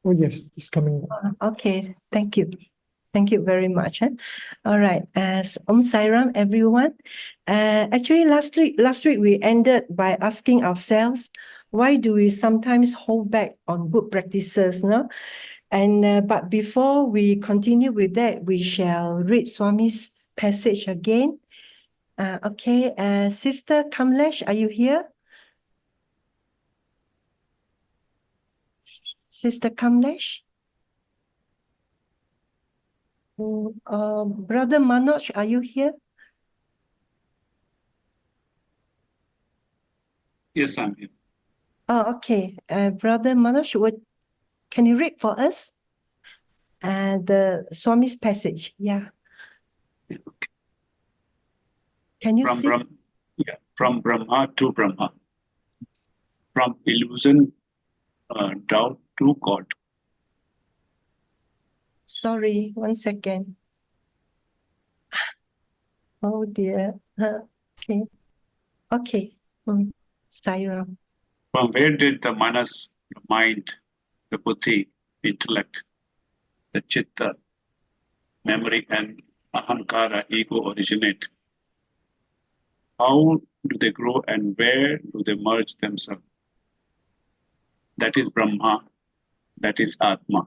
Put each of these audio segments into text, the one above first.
Oh, yes, it's coming. Okay, thank you. Thank you very much. All right. As Sai Ram, everyone. Actually, last week we ended by asking ourselves, why do we sometimes hold back on good practices? No? And but before we continue with that, we shall read Swami's passage again. Okay, Sister Kamlesh, are you here? Sister Kamlesh? Brother Manoj, are you here? Yes, I'm here. Oh, okay. Brother Manoj, can you read for us the Swami's passage? Yeah. Yeah, okay. Can you From see? from Brahma to Brahma, from illusion, doubt to God. Sorry, 1 second. Oh dear. Okay. Okay. Sai Ram. From where did the manas, the mind, the buddhi, intellect, the chitta, memory, and ahankara, ego originate? How do they grow and where do they merge themselves? That is Brahma, that is Atma.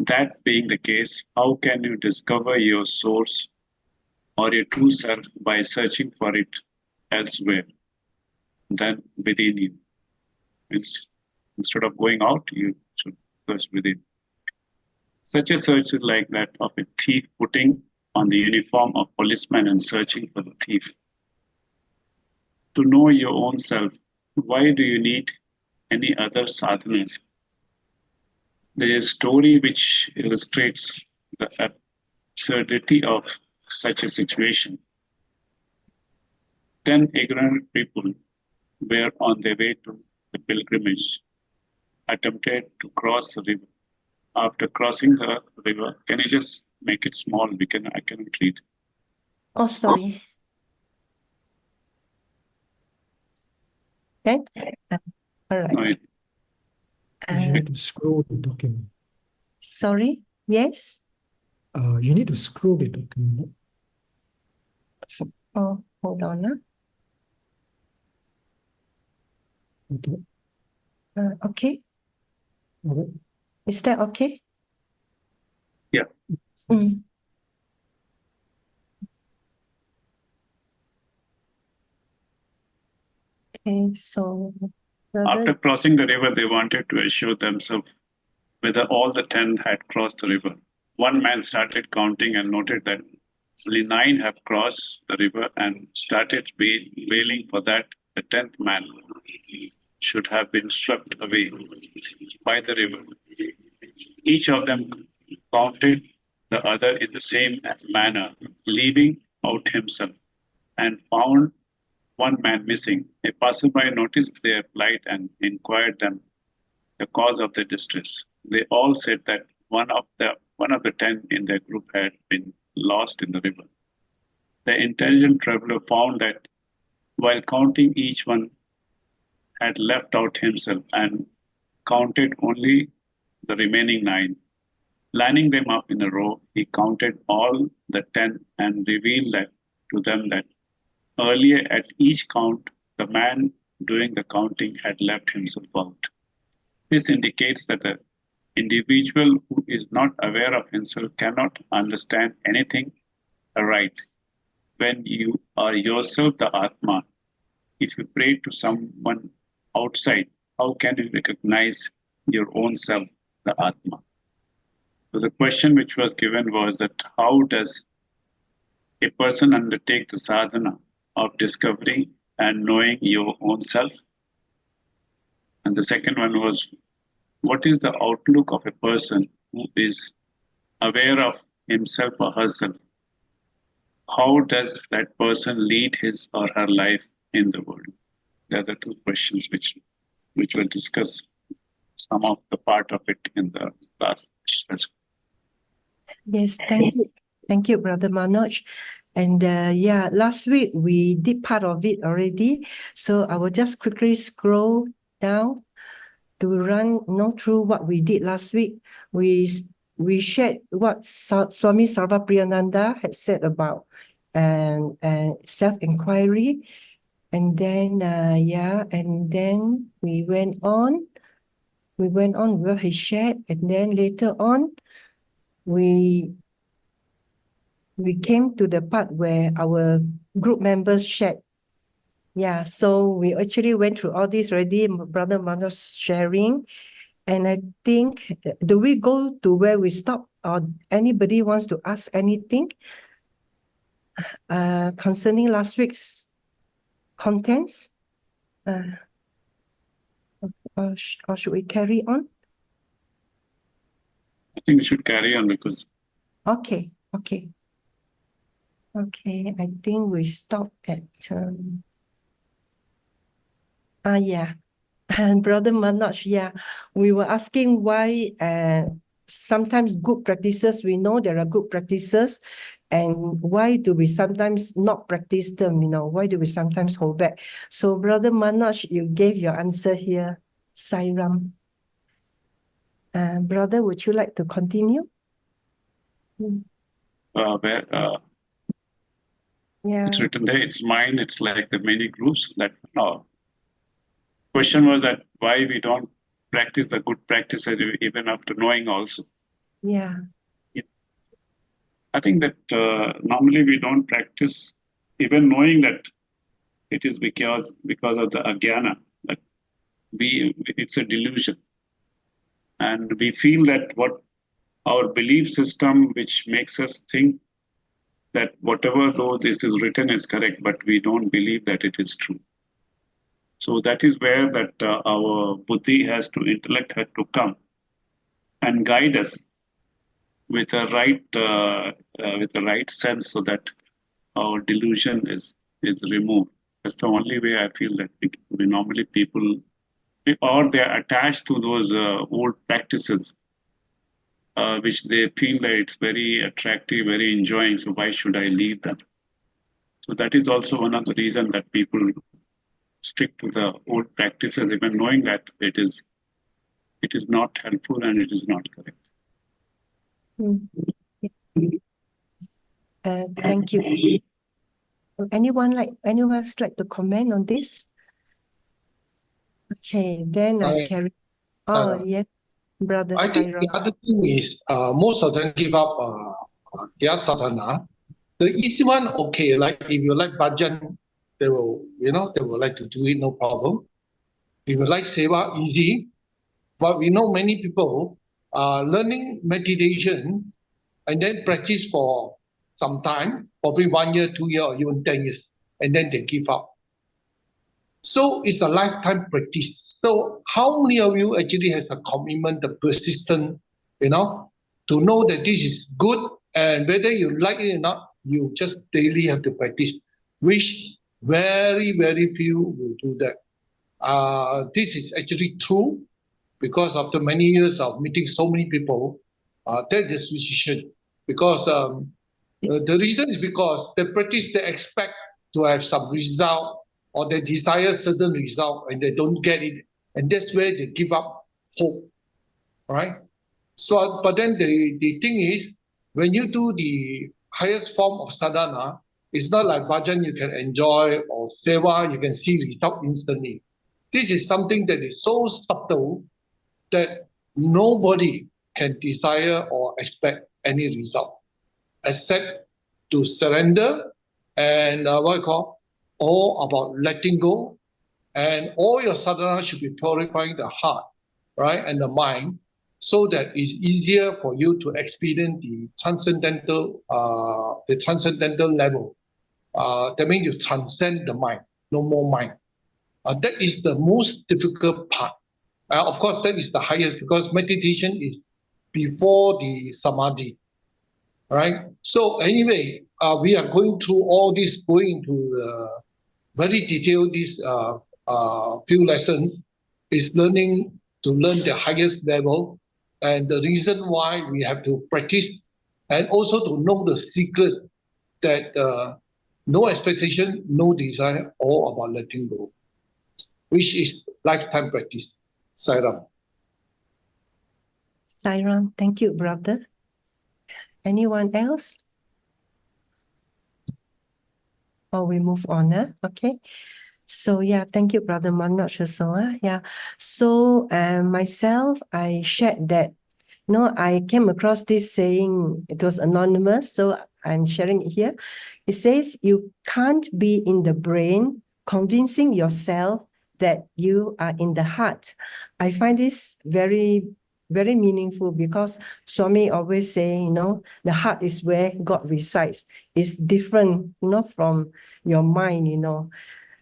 That being the case, how can you discover your source or your true self by searching for it elsewhere than within you? Instead of going out, you should search within. Such a search is like that of a thief putting on the uniform of policeman and searching for the thief. To know your own self, why do you need any other sadhanas? There is a story which illustrates the absurdity of such a situation. 10 ignorant people were on their way to the pilgrimage, attempted to cross the river. After crossing the river, can you just make it small? I cannot read. Oh, sorry. Okay. All right. No, You need to scroll the document. Sorry. Yes. You need to scroll the document. Oh, hold on. Okay. Okay. All right. Is that okay? Yeah. Okay, so After crossing the river, they wanted to assure themselves whether all the 10 had crossed the river. One man started counting and noted that only 9 have crossed the river and started wailing for that the 10th man should have been swept away by the river. Each of them counted the other in the same manner, leaving out himself, and found one man missing. A passerby noticed their plight and inquired them the cause of their distress. They all said that one of the 10 in their group had been lost in the river. The intelligent traveler found that while counting, each one had left out himself and counted only the remaining 9. Lining them up in a row, he counted all the 10 and revealed that to them that earlier at each count, the man doing the counting had left himself out. This indicates that the individual who is not aware of himself cannot understand anything aright. When you are yourself the Atma, if you pray to someone outside, how can you recognize your own self, the Atma? So the question which was given was that how does a person undertake the sadhana of discovering and knowing your own self? And the second one was, what is the outlook of a person who is aware of himself or herself? How does that person lead his or her life in the world? The other 2 questions which we'll discuss some of the part of it in the last session. Yes, thank you. Thank you, Brother Manoj. And yeah, last week we did part of it already. So I will just quickly scroll down. run through what we did last week. We shared what Swami Sarvapriyananda had said about and self-inquiry, and then and then we went on what he shared, and then later on we came to the part where our group members shared. Yeah, so we actually went through all this already, Brother Manoj sharing. And I think, do we go to where we stop, or anybody wants to ask anything concerning last week's contents? Or should we carry on? I think we should carry on because Okay. I think we stop at yeah. And Brother Manoj, yeah, we were asking why sometimes good practices, we know there are good practices, and why do we sometimes not practice them, why do we sometimes hold back? So Brother Manoj, you gave your answer here, Sairam. Brother, would you like to continue? Yeah. It's written there, it's mine, it's like the many groups that question was that why we don't practice the good practices even after knowing also. Yeah. I think that normally we don't practice even knowing that it is because of the agyana, that it's a delusion. And we feel that what our belief system, which makes us think that whatever though this is written is correct, but we don't believe that it is true. So that is where that our buddhi intellect has to come and guide us with a right sense, so that our delusion is removed. That's the only way I feel that we normally people, or they are attached to those old practices, which they feel that it's very attractive, very enjoying. So why should I leave them? So that is also one of the reasons that people stick to the old practices, even knowing that it is not helpful and it is not correct. Thank you. Anyone else like to comment on this? Okay, then I carry. Yes, Brother I think the Sairam. other thing is most of them give up their sadhana. The easy one, okay, like if you like bhajan, they will like to do it, no problem. If you like seva, easy. But we know many people are learning meditation and then practice for some time, probably 1 year, 2 years, or even 10 years, and then they give up. So it's a lifetime practice. So how many of you actually has a commitment, the persistent, to know that this is good, and whether you like it or not, you just daily have to practice, which very, very few will do that. This is actually true because after many years of meeting so many people, that is decision. Because the reason is because they practice, they expect to have some result, or they desire certain result and they don't get it, and that's where they give up hope, right? So, but then the thing is, when you do the highest form of sadhana, it's not like bhajan you can enjoy, or seva you can see result instantly. This is something that is so subtle that nobody can desire or expect any result, except to surrender and all about letting go. And all your sadhana should be purifying the heart, right, and the mind, so that it's easier for you to experience the transcendental level. That means you transcend the mind, no more mind. That is the most difficult part. Of course, that is the highest, because meditation is before the samadhi, right? So anyway, we are going through all this, going to very detailed these few lessons, is to learn the highest level, and the reason why we have to practice, and also to know the secret that no expectation, no desire, all about letting go, which is lifetime practice. Sairam. Sairam, thank you, brother. Anyone else? Or we move on, okay. So yeah, thank you, Brother Manoj also. Yeah. So myself, I shared that, I came across this saying, it was anonymous, so I'm sharing it here. It says, you can't be in the brain convincing yourself that you are in the heart. I find this very, very meaningful because Swami always saying, the heart is where God resides. It's different, from your mind.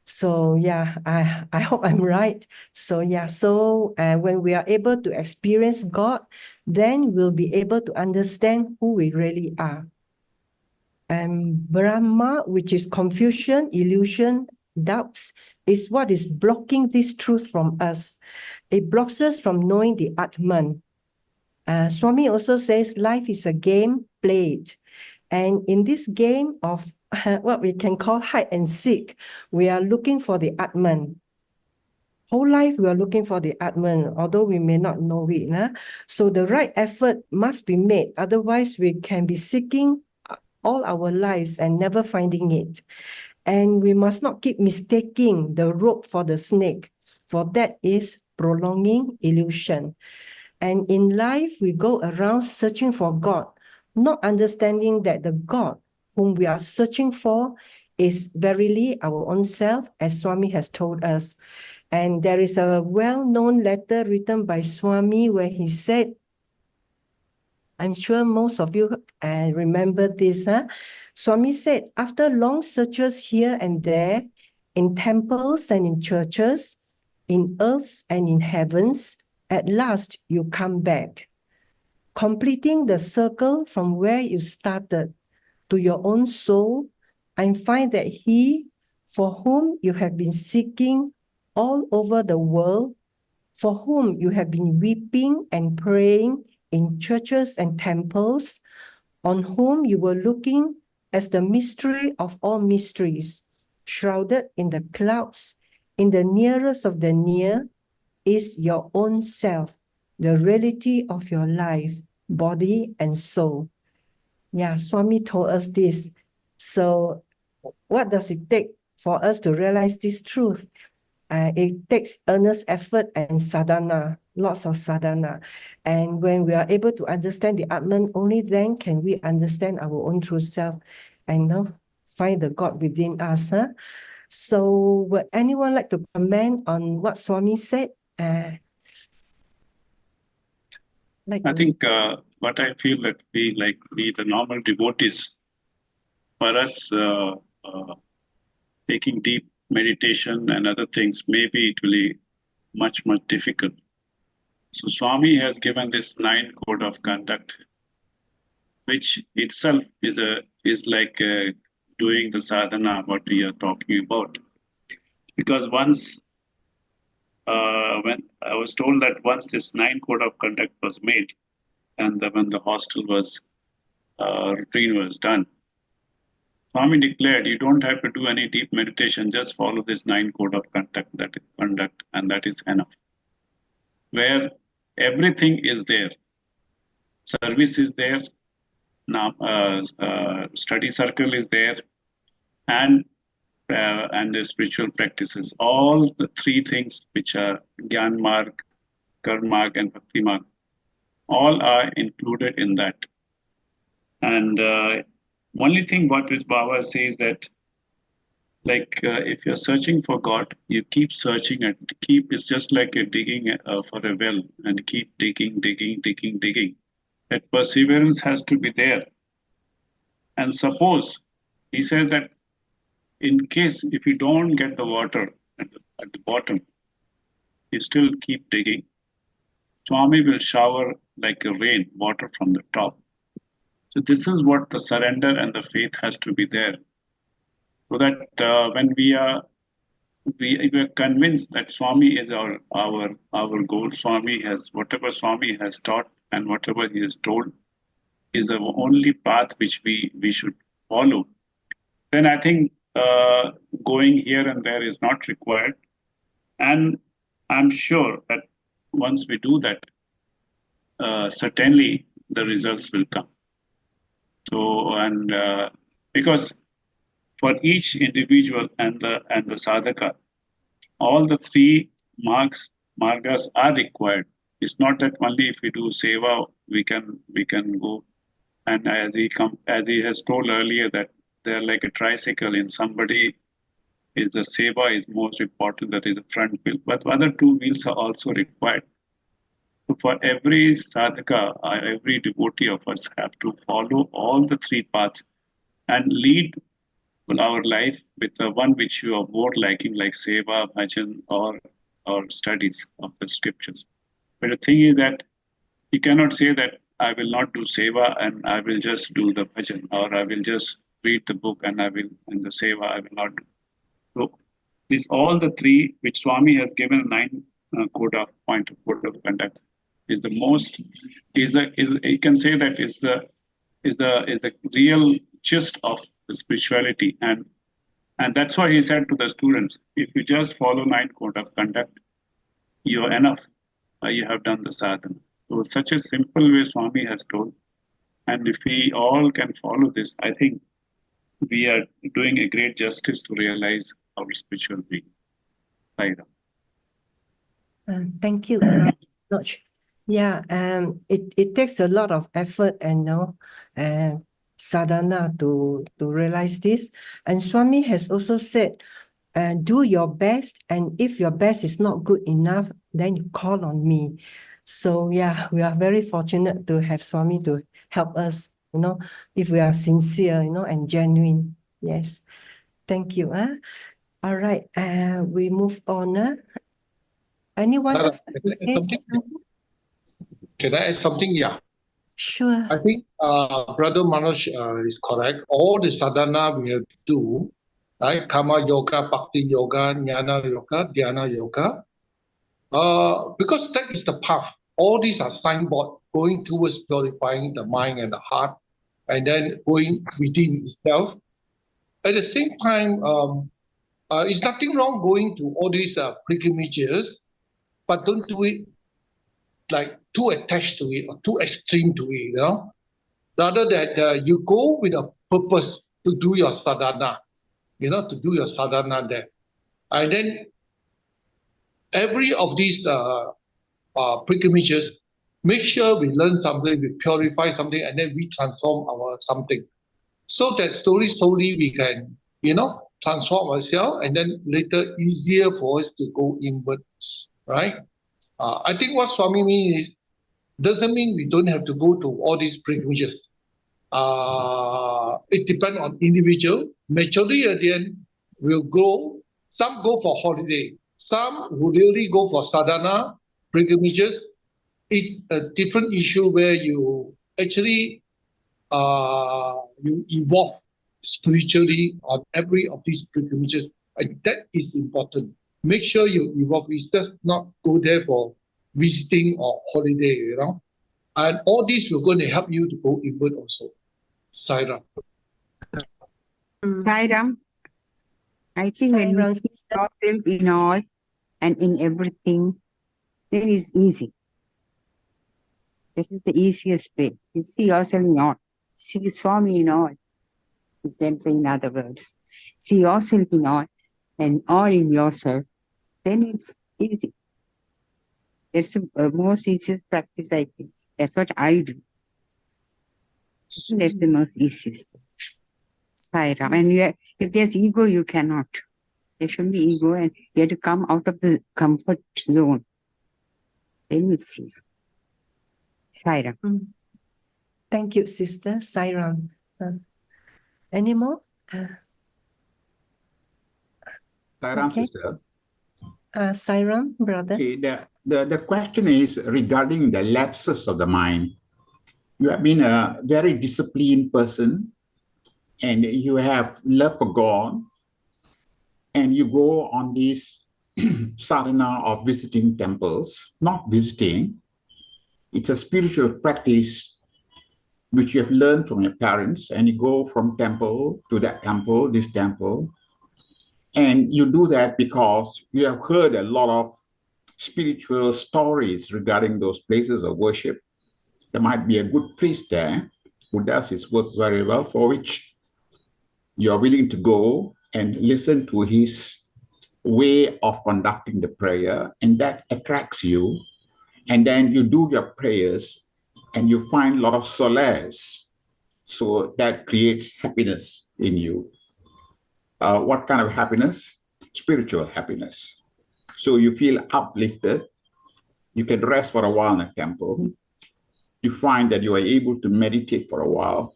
So yeah, I hope I'm right. So yeah, so when we are able to experience God, then we'll be able to understand who we really are. And Brahma, which is confusion, illusion, doubts, is what is blocking this truth from us. It blocks us from knowing the Atman. Swami also says life is a game played. And in this game of what we can call hide and seek, we are looking for the Atman. Whole life we are looking for the Atman, although we may not know it. So the right effort must be made. Otherwise, we can be seeking all our lives and never finding it. And we must not keep mistaking the rope for the snake, for that is prolonging illusion. And in life, we go around searching for God, not understanding that the God whom we are searching for is verily our own self, as Swami has told us. And there is a well-known letter written by Swami where he said, I'm sure most of you remember this. Swami said, after long searches here and there, in temples and in churches, in earths and in heavens, at last you come back, completing the circle from where you started to your own soul, and find that he for whom you have been seeking all over the world, for whom you have been weeping and praying in churches and temples, on whom you were looking as the mystery of all mysteries, shrouded in the clouds, in the nearest of the near, is your own self, the reality of your life, body and soul. Yeah, Swami told us this. So what does it take for us to realize this truth? It takes earnest effort and sadhana, lots of sadhana. And when we are able to understand the Atman, only then can we understand our own true self and find the God within us. So would anyone like to comment on what Swami said? I think what I feel that we the normal devotees, for us taking deep meditation and other things, maybe it will be much difficult. So Swami has given this 9 code of conduct, which itself is like doing the sadhana what we are talking about. Because once when I was told that once this 9 code of conduct was made, and when the hostel was routine was done, Swami declared you don't have to do any deep meditation, just follow this 9 code of conduct, and that is enough. Where everything is there, service is there, now study circle is there, and the spiritual practices. All the 3 things which are Gyan Marg, Karma Marg, and Bhakti Marg, all are included in that. And only thing what which Baba says that, if you're searching for God, you keep searching and it's just like you're digging for a well and keep digging. That perseverance has to be there. And suppose he said that in case if you don't get the water at the bottom, you still keep digging. Swami will shower like a rain, water from the top. So this is what the surrender and the faith has to be there. So that when we are convinced that Swami is our goal, Swami has whatever Swami has taught and whatever he has told is the only path which we should follow. Then I think going here and there is not required. And I'm sure that once we do that, certainly the results will come. So, and because for each individual and the sadhaka, all the three margas are required. It's not that only if we do seva we can go. And as he has told earlier that they're like a tricycle. In somebody is the seva is most important. That is the front wheel, but other two wheels are also required. So for every sadhaka, every devotee of us have to follow all the three paths and lead our life with the one which you are more liking, like seva, bhajan, or studies of the scriptures. But the thing is that you cannot say that I will not do seva and I will just do the bhajan, or I will just read the book and I will in the seva I will not do. So these all the three which Swami has given nine code of conduct is the most you can say that is the real gist of the spirituality, and that's why he said to the students, if you just follow nine code of conduct, you are enough. You have done the sadhana. So such a simple way Swami has told, and if we all can follow this, I think we are doing a great justice to realize our spiritual being. Right. Thank you, Raj. Yeah, it takes a lot of effort and sadhana to realize this. And Swami has also said, do your best, and if your best is not good enough, then you call on me. So yeah, we are very fortunate to have Swami to help us, if we are sincere, and genuine. Yes. Thank you. All right. We move on. Anyone else like to say something? Can I add something? Yeah. Sure. I think Brother Manoj is correct. All the sadhana we have to do, right? Karma yoga, bhakti yoga, jnana yoga, dhyana yoga. Because that is the path. All these are signboard going towards purifying the mind and the heart, and then going within itself. At the same time, it's nothing wrong going to all these pilgrimages, but don't do it like too attached to it or too extreme to it, Rather that you go with a purpose to do your sadhana, to do your sadhana there. And then every of these pilgrimages, make sure we learn something, we purify something, and then we transform our something. So that slowly we can, transform ourselves, and then later easier for us to go inward, right? I think what Swami means is, doesn't mean we don't have to go to all these pilgrimages. It depends on individual. Majority at the end will go. Some go for holiday. Some who really go for sadhana pilgrimages. It's a different issue where you actually you evolve spiritually on every of these pilgrimages, and that is important. Make sure you evolve. It's just not go there for visiting or holiday, And all these will going to help you to go inward also. Sairam. Sairam, I think when you see yourself in all and in everything, then it's easy. This is the easiest way. You see yourself in all. See Swami in all. You can say in other words. See yourself in all and all in yourself. Then it's easy. That's the most easiest practice, I think. That's what I do. That's the most easiest. Sairam. And if there's ego, you cannot. There should be ego, and you have to come out of the comfort zone. Then it's easy. Sairam. Thank you, Sister Sairam. Any more? Sairam, Okay. sister. Sairam, brother. Okay, the question is regarding the lapses of the mind. You have been a very disciplined person, and you have love for God, and you go on this sadhana of visiting temples. Not visiting, it's a spiritual practice which you have learned from your parents, and you go from temple to that temple, this temple, and you do that because you have heard a lot of spiritual stories regarding those places of worship, There might be a good priest there who does his work very well, for which you are willing to go and listen to his way of conducting the prayer, and that attracts you. And then you do your prayers and you find a lot of solace. So that creates happiness in you. What kind of happiness? Spiritual happiness. So you feel uplifted. You can rest for a while in a temple. You find that you are able to meditate for a while.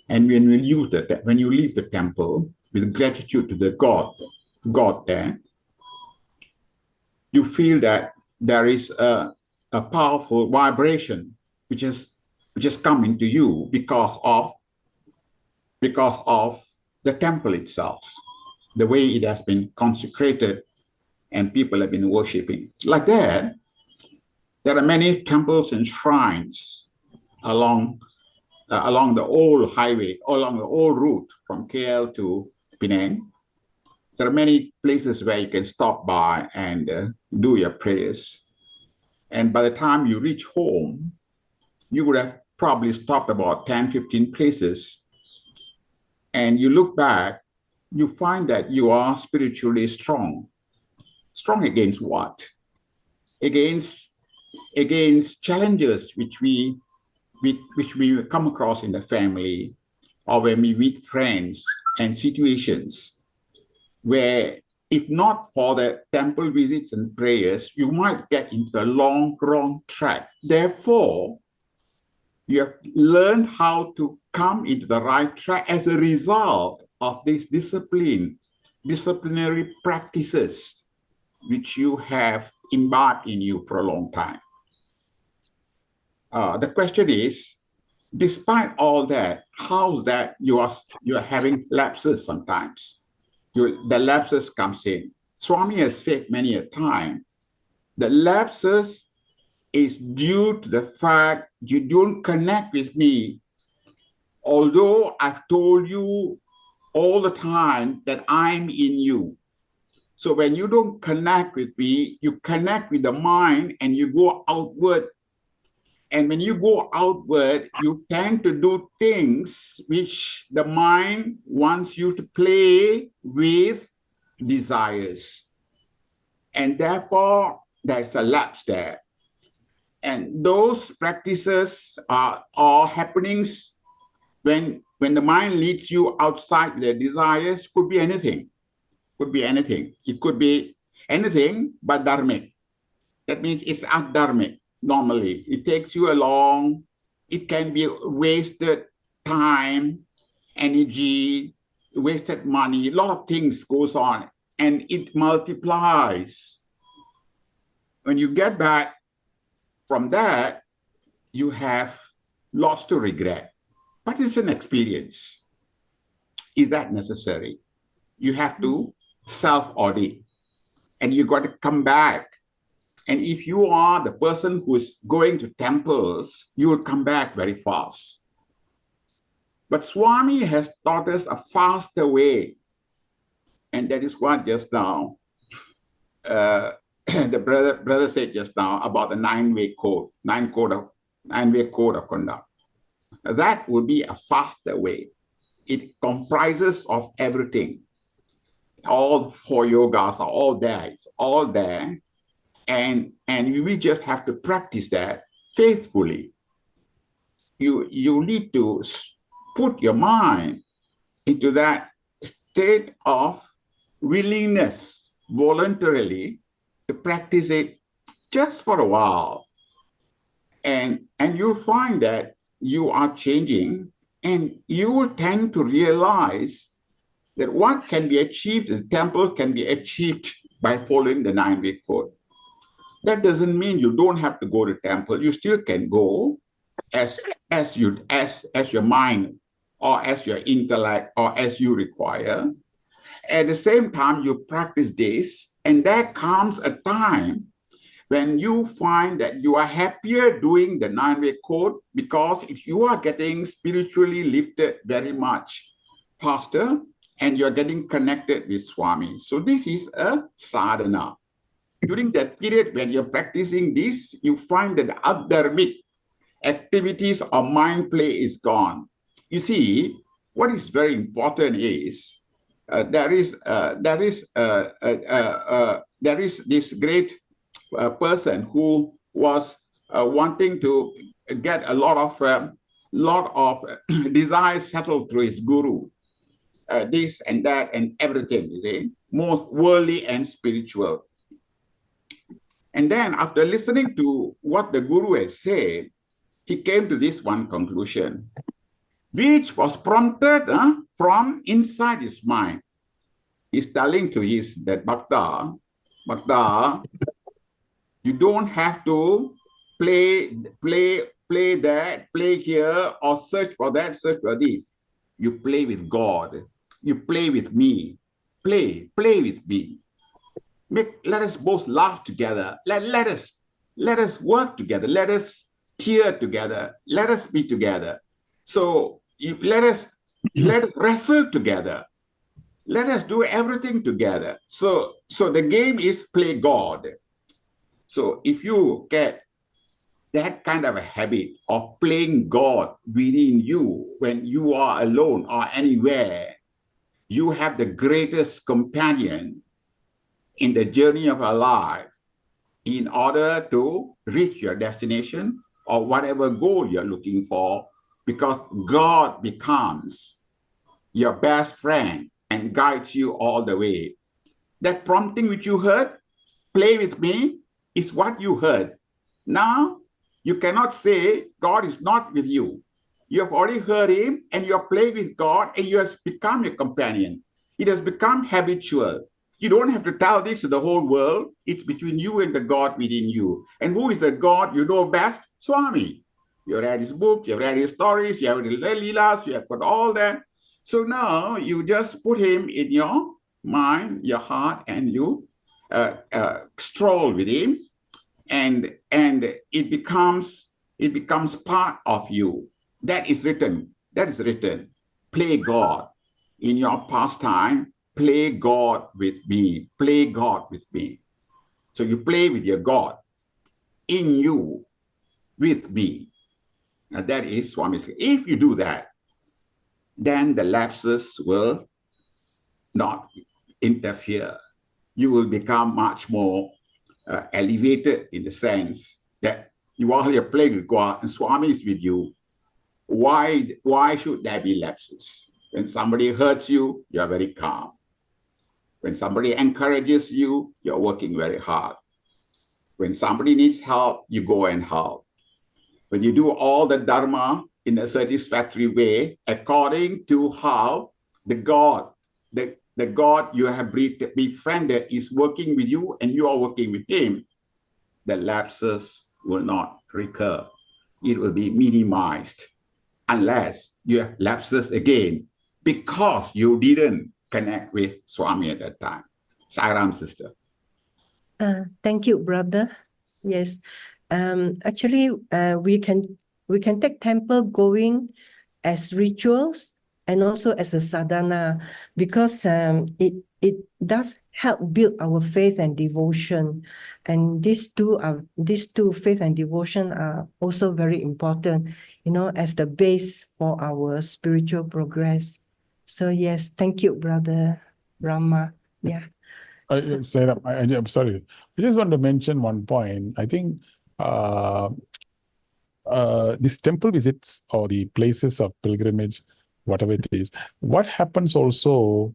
And when you leave the temple with gratitude to the God there, you feel that there is a powerful vibration which is coming to you because of the temple itself, the way it has been consecrated and people have been worshiping. Like that, there are many temples and shrines along the old highway, along the old route from KL to Penang. There are many places where you can stop by and do your prayers. And by the time you reach home, you would have probably stopped about 10, 15 places. And you look back, you find that you are spiritually strong. Strong against what? Against challenges which we come across in the family, or when we meet friends and situations where, if not for the temple visits and prayers, you might get into the wrong track. Therefore, you have learned how to come into the right track as a result of this disciplinary practices which you have imbibed in you for a long time. The question is, despite all that, how's that you are having lapses sometimes? The lapses comes in. Swami has said many a time, the lapses is due to the fact you don't connect with me, although I've told you all the time that I'm in you. So when you don't connect with me, you connect with the mind and you go outward. And when you go outward, you tend to do things which the mind wants you to play with desires. And therefore, there's a lapse there. And those practices are happenings when the mind leads you outside their desires. Could be anything. Could be anything. It could be anything but dharmic. That means it's adharmic. Normally, it takes you along. It can be wasted time, energy, wasted money. A lot of things goes on, and it multiplies. When you get back from that, you have lots to regret. But it's an experience. Is that necessary? You have to self-audit, and you got to come back. And if you are the person who is going to temples, you will come back very fast. But Swami has taught us a faster way. And that is what just now, the brother said just now about the nine-way code of conduct. That would be a faster way. It comprises of everything. All four yogas are all there. It's all there. And we just have to practice that faithfully. You need to put your mind into that state of willingness voluntarily to practice it just for a while. And you'll find that you are changing, and you will tend to realize that what can be achieved in the temple can be achieved by following the nine-way code. That doesn't mean you don't have to go to temple. You still can go as your mind or as your intellect or as you require. At the same time, you practice this, and there comes a time when you find that you are happier doing the nine-way code, because if you are getting spiritually lifted very much faster and you're getting connected with Swami. So this is a sadhana. During that period when you're practicing this, you find that the adharmic activities or mind play is gone. You see, what is very important is there is this great person who was wanting to get a lot of desires settled through his guru, this and that and everything, you see, most worldly and spiritual. And then after listening to what the guru has said, he came to this one conclusion, which was prompted from inside his mind. He's telling to that Bhakta, you don't have to play that, play here, or search for that, search for this. You play with God. You play with me. Play with me. Let us both laugh together. Let us work together. Let us tear together. Let us be together. So let us wrestle together. Let us do everything together. So the game is play God. So if you get that kind of a habit of playing God within you when you are alone or anywhere, you have the greatest companion in the journey of our life in order to reach your destination or whatever goal you're looking for, because God becomes your best friend and guides you all the way. That prompting which you heard, play with me, is what you heard. Now, you cannot say God is not with you. You have already heard him and you are playing with God and you have become a companion. It has become habitual. You don't have to tell this to the whole world. It's between you and the God within you. And who is the God you know best? Swami. You have read his book, you have read his stories, you have read Leelas, you have got all that. So now you just put him in your mind, your heart, and you stroll with him, and it becomes part of you. That is written. Play God in your pastime. Play God with me. Play God with me. So you play with your God in you, with me. Now that is Swami said. If you do that, then the lapses will not interfere. You will become much more elevated in the sense that while you're playing with God and Swami is with you, why should there be lapses? When somebody hurts you, you're very calm. When somebody encourages you, you're working very hard. When somebody needs help, you go and help. When you do all the dharma in a satisfactory way, according to how the God you have befriended is working with you and you are working with him, the lapses will not recur. It will be minimized unless you have lapses again because you didn't connect with Swami at that time. Sairam, sister. Thank you, brother. Yes. Actually, we can take temple going as rituals and also as a sadhana, because it does help build our faith and devotion. And these two, faith and devotion, are also very important, as the base for our spiritual progress. So yes, thank you, Brother Rama. Yeah. Sarah, I'm sorry. I just want to mention one point. I think these temple visits or the places of pilgrimage, whatever it is, what happens also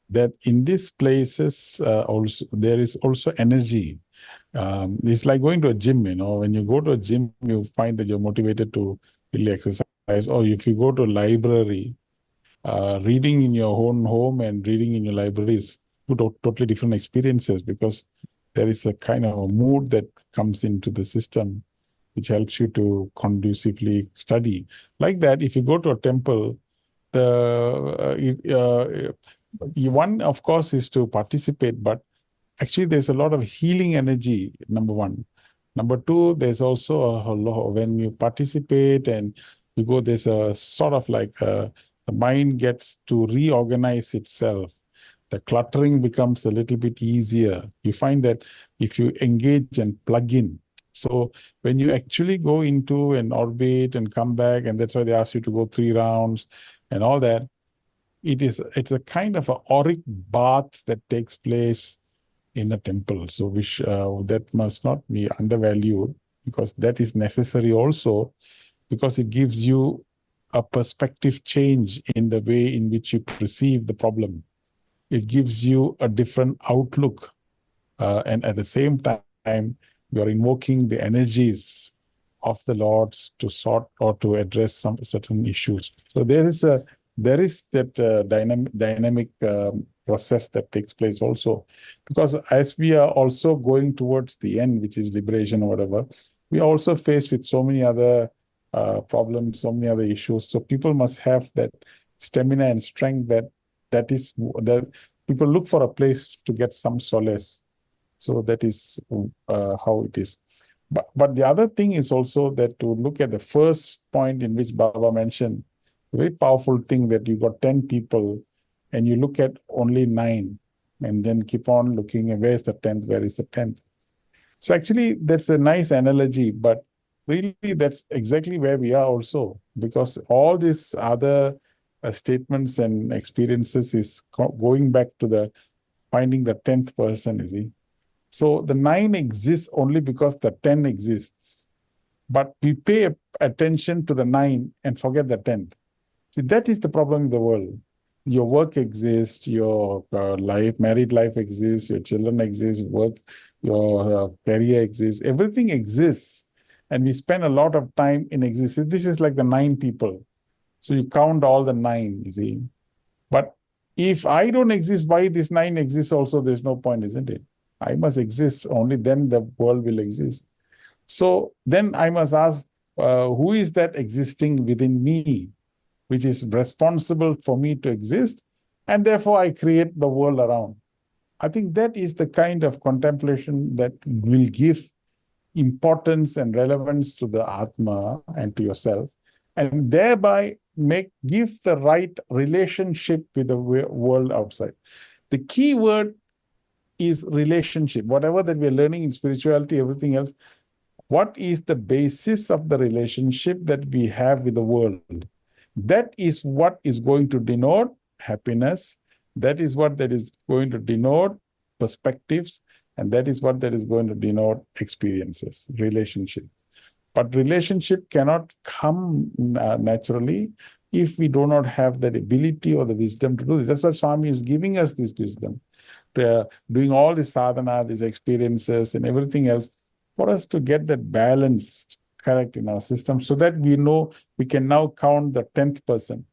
that in these places also there is also energy. It's like going to a gym, when you go to a gym, you find that you're motivated to really exercise. Or if you go to a library, reading in your own home and reading in your library is two totally different experiences, because there is a kind of a mood that comes into the system which helps you to conducively study. Like that, if you go to a temple, one, of course, is to participate, but actually there's a lot of healing energy, number one. Number two, there's also a lot, when you participate and you go, there's a sort of like the mind gets to reorganize itself. The cluttering becomes a little bit easier. You find that if you engage and plug in, So when you actually go into an orbit and come back, and that's why they ask you to go 3 rounds and all that, it's a kind of a auric bath that takes place in a temple. So which that must not be undervalued, because that is necessary also, because it gives you a perspective change in the way in which you perceive the problem. It gives you a different outlook, and at the same time, you're invoking the energies of the Lords to sort or to address some certain issues. So there is that dynamic process that takes place also, because as we are also going towards the end, which is liberation or whatever, we are also faced with so many other problems, so many other issues. So people must have that stamina and strength that people look for a place to get some solace. So that is how it is. But the other thing is also that to look at the first point in which Baba mentioned, a very powerful thing, that you got 10 people and you look at only 9 and then keep on looking at where's the 10th, where is the 10th. So actually that's a nice analogy, but really that's exactly where we are also, because all these other statements and experiences is going back to the finding the 10th person, you see. So the 9 exists only because the 10 exists. But we pay attention to the 9 and forget the 10th. See, that is the problem in the world. Your work exists, your married life exists, your children exist, work, your career exists, everything exists. And we spend a lot of time in existence. This is like the 9 people. So you count all the 9, you see. But if I don't exist, why this 9 exists also, there's no point, isn't it? I must exist, only then the world will exist. So then I must ask, who is that existing within me, which is responsible for me to exist? And therefore I create the world around. I think that is the kind of contemplation that will give importance and relevance to the Atma and to yourself, and thereby give the right relationship with the world outside. The key word is relationship. Whatever that we're learning in spirituality, everything else, what is the basis of the relationship that we have with the world? That is what is going to denote happiness. That is what that is going to denote perspectives. And that is what that is going to denote experiences, relationship. But relationship cannot come naturally if we do not have that ability or the wisdom to do this. That's why Swami is giving us this wisdom. Doing all this sadhana, these experiences and everything else, for us to get that balance correct in our system, so that we know we can now count the 10th person.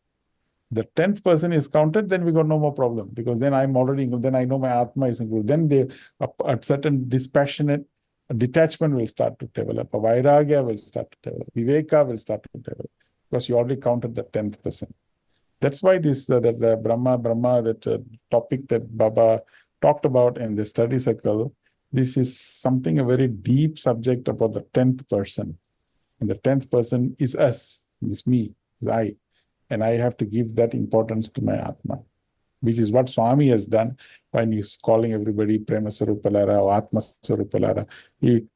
The 10th person is counted, then we got no more problem, because then I'm already, then I know my Atma is included. Then a certain dispassionate detachment will start to develop, a vairagya will start to develop, viveka will start to develop, because you already counted the 10th person. That's why this that Brahma, that topic that Baba talked about in the study circle, this is something, a very deep subject about the 10th person. And the 10th person is us, is me, is I. And I have to give that importance to my Atma, which is what Swami has done when he's calling everybody Prema Sarupalara or Atma Sarupalara. He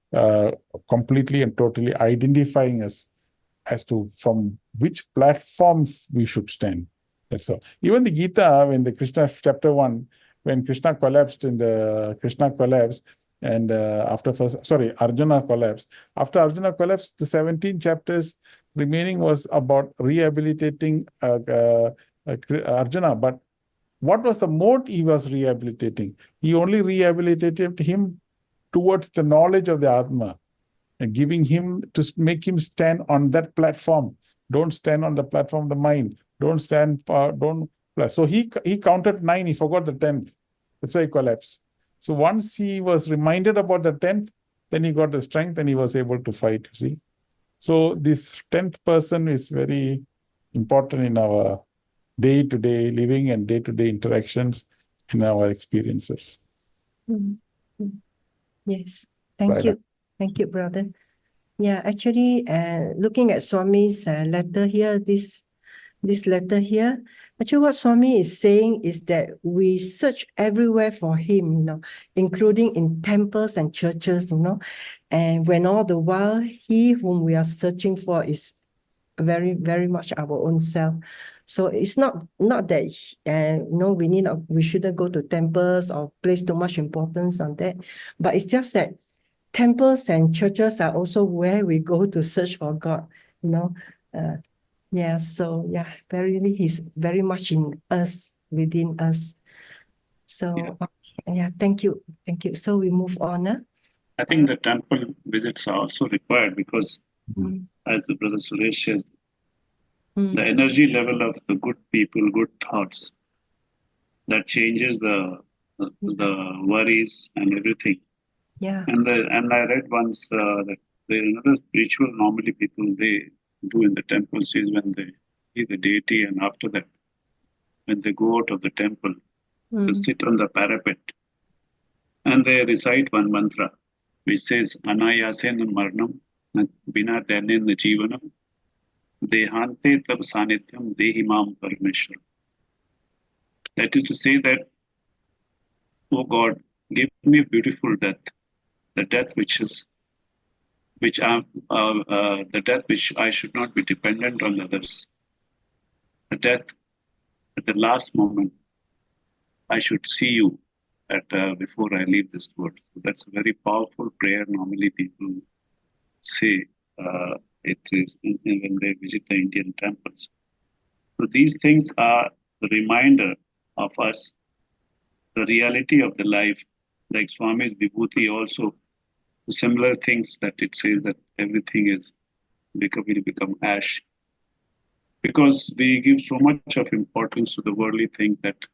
completely and totally identifying us as to from which platform we should stand. That's all. Even the Gita, when the Krishna chapter 1, when Krishna collapsed and Arjuna collapsed. After Arjuna collapsed, the 17 chapters remaining was about rehabilitating Arjuna. But what was the mode he was rehabilitating? He only rehabilitated him towards the knowledge of the Atma and giving him to make him stand on that platform. Don't stand on the platform of the mind. Don't stand. So he counted 9. He forgot the 10th. That's why he collapsed. So once he was reminded about the 10th, then he got the strength and he was able to fight, you see. So this 10th person is very important in our day-to-day living and day-to-day interactions in our experiences. Yes, thank you. Thank you, brother. Yeah, actually, looking at Swami's letter here, this letter here, actually what Swami is saying is that we search everywhere for him, including in temples and churches, And when all the while, he whom we are searching for is very, very much our own self. So it's not that we shouldn't go to temples or place too much importance on that, but it's just that temples and churches are also where we go to search for God. So verily He's very much in us, within us. So thank you. So we move on. I think the temple visits are also required because, as the brother Suresh says, the energy level of the good people, good thoughts, that changes the worries and everything. Yeah. And I read once that another ritual normally people they do in the temples is when they see the deity, and after that, when they go out of the temple, they sit on the parapet and they recite one mantra, which says Anayasen Marnam Bina Dhanen Jivanam Dehante Tab Sanityam Dehimam Parameshwar. That is to say that, oh God, give me a beautiful death, the death which I should not be dependent on others, the death at the last moment I should see you before I leave this world. So that's a very powerful prayer. Normally people say it is when they visit the Indian temples. So these things are the reminder of us, the reality of the life. Like Swami's Vibhuti also, similar things that it says that everything will become ash. Because we give so much of importance to the worldly thing that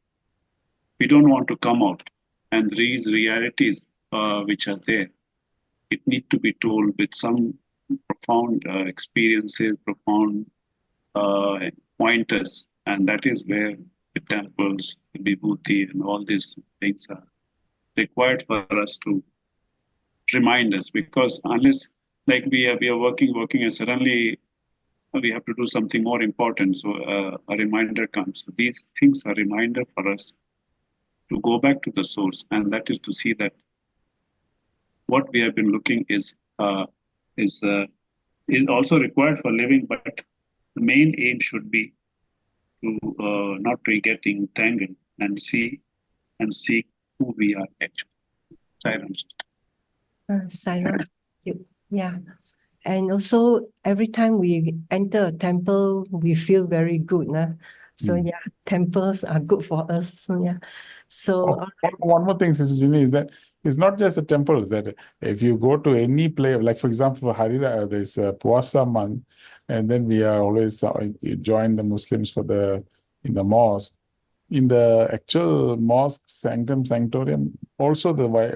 we don't want to come out. And these realities which are there, it need to be told with some profound experiences, profound pointers. And that is where the temples, the vibhuti, and all these things are required for us to remind us. Because unless, like we are working, and suddenly we have to do something more important. So a reminder comes. So these things are reminder for us to go back to the source, and that is to see that what we have been looking is also required for living, but the main aim should be to not to get entangled and see and seek who we are actually. Sairam, yeah. And also, every time we enter a temple, we feel very good. So temples are good for us. So So one more thing, Sister Jimmy, is that it's not just the temples. That if you go to any place, like for example, Harira, there's a Puasa month, and then we are always join the Muslims in the mosque. In the actual mosque sanctorium, also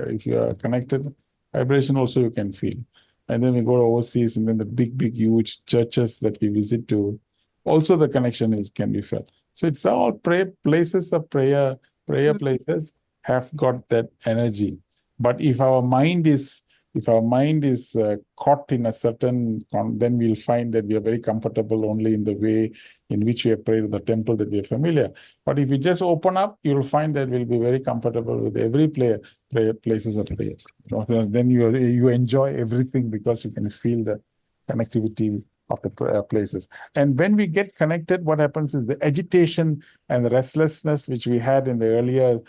if you are connected, vibration also you can feel. And then we go overseas, and then the big, huge churches that we visit to, also the connection can be felt. So it's all places of prayer places have got that energy. But if our mind is caught in a certain, then we'll find that we are very comfortable only in the way in which we have prayed in the temple that we are familiar. But if you just open up, you'll find that we'll be very comfortable with every places of prayer. Then you enjoy everything because you can feel the connectivity of the places. And when we get connected, what happens is the agitation and the restlessness which we had in the earlier,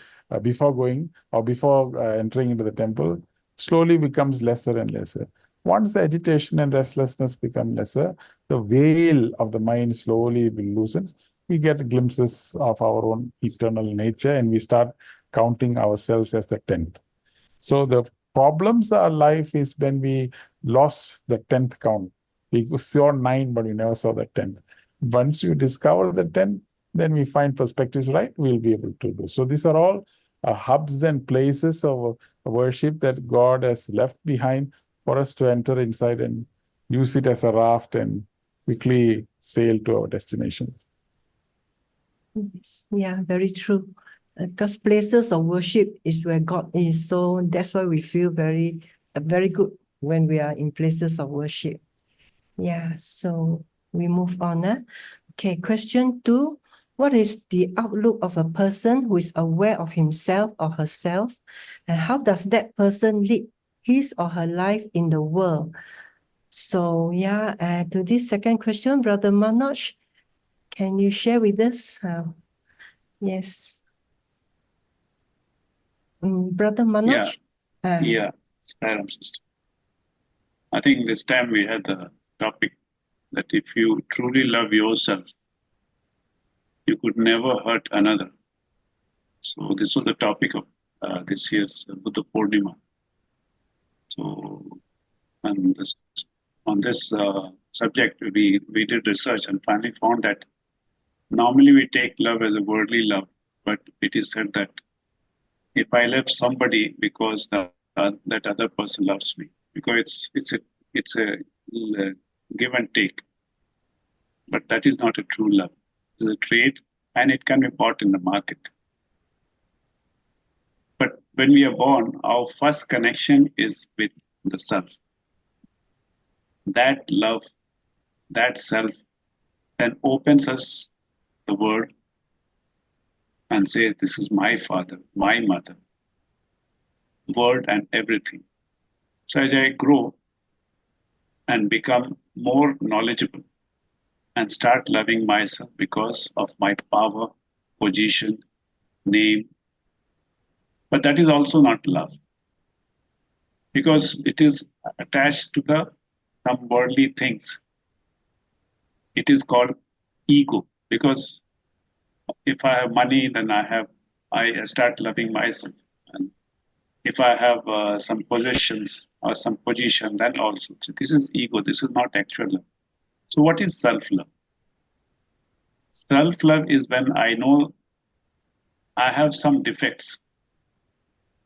before going or before entering into the temple, slowly becomes lesser and lesser. Once the agitation and restlessness become lesser, the veil of the mind slowly loosens. We get glimpses of our own eternal nature, and we start counting ourselves as the 10th. So the problems of our life is when we lost the 10th count. We saw 9, but we never saw the 10th. Once you discover the 10th, then we find perspectives right, we'll be able to do. So these are all hubs and places of worship that God has left behind for us to enter inside and use it as a raft and quickly sail to our destination. Yes, very true. Because places of worship is where God is. So that's why we feel very good when we are in places of worship. So we move on. Okay, question 2. What is the outlook of a person who is aware of himself or herself? And how does that person lead his or her life in the world. So yeah, to this second question, Brother Manoj, can you share with us? Yes. Brother Manoj? Yeah, Saram sister. I think this time we had the topic that if you truly love yourself, you could never hurt another. So this was the topic of this year's Buddha Purnima. So on this subject, we did research and finally found that normally we take love as a worldly love, but it is said that if I love somebody because that other person loves me, because it's a give and take, but that is not a true love. It's a trade, and it can be bought in the market. But when we are born, our first connection is with the self. That love, that self, then opens us the world and say, this is my father, my mother, world and everything. So as I grow and become more knowledgeable and start loving myself because of my power, position, name, but that is also not love, because it is attached to some worldly things. It is called ego, because if I have money, then I start loving myself. And if I have some possessions or some position, then also. So this is ego. This is not actual love. So what is self-love? Self-love is when I know I have some defects,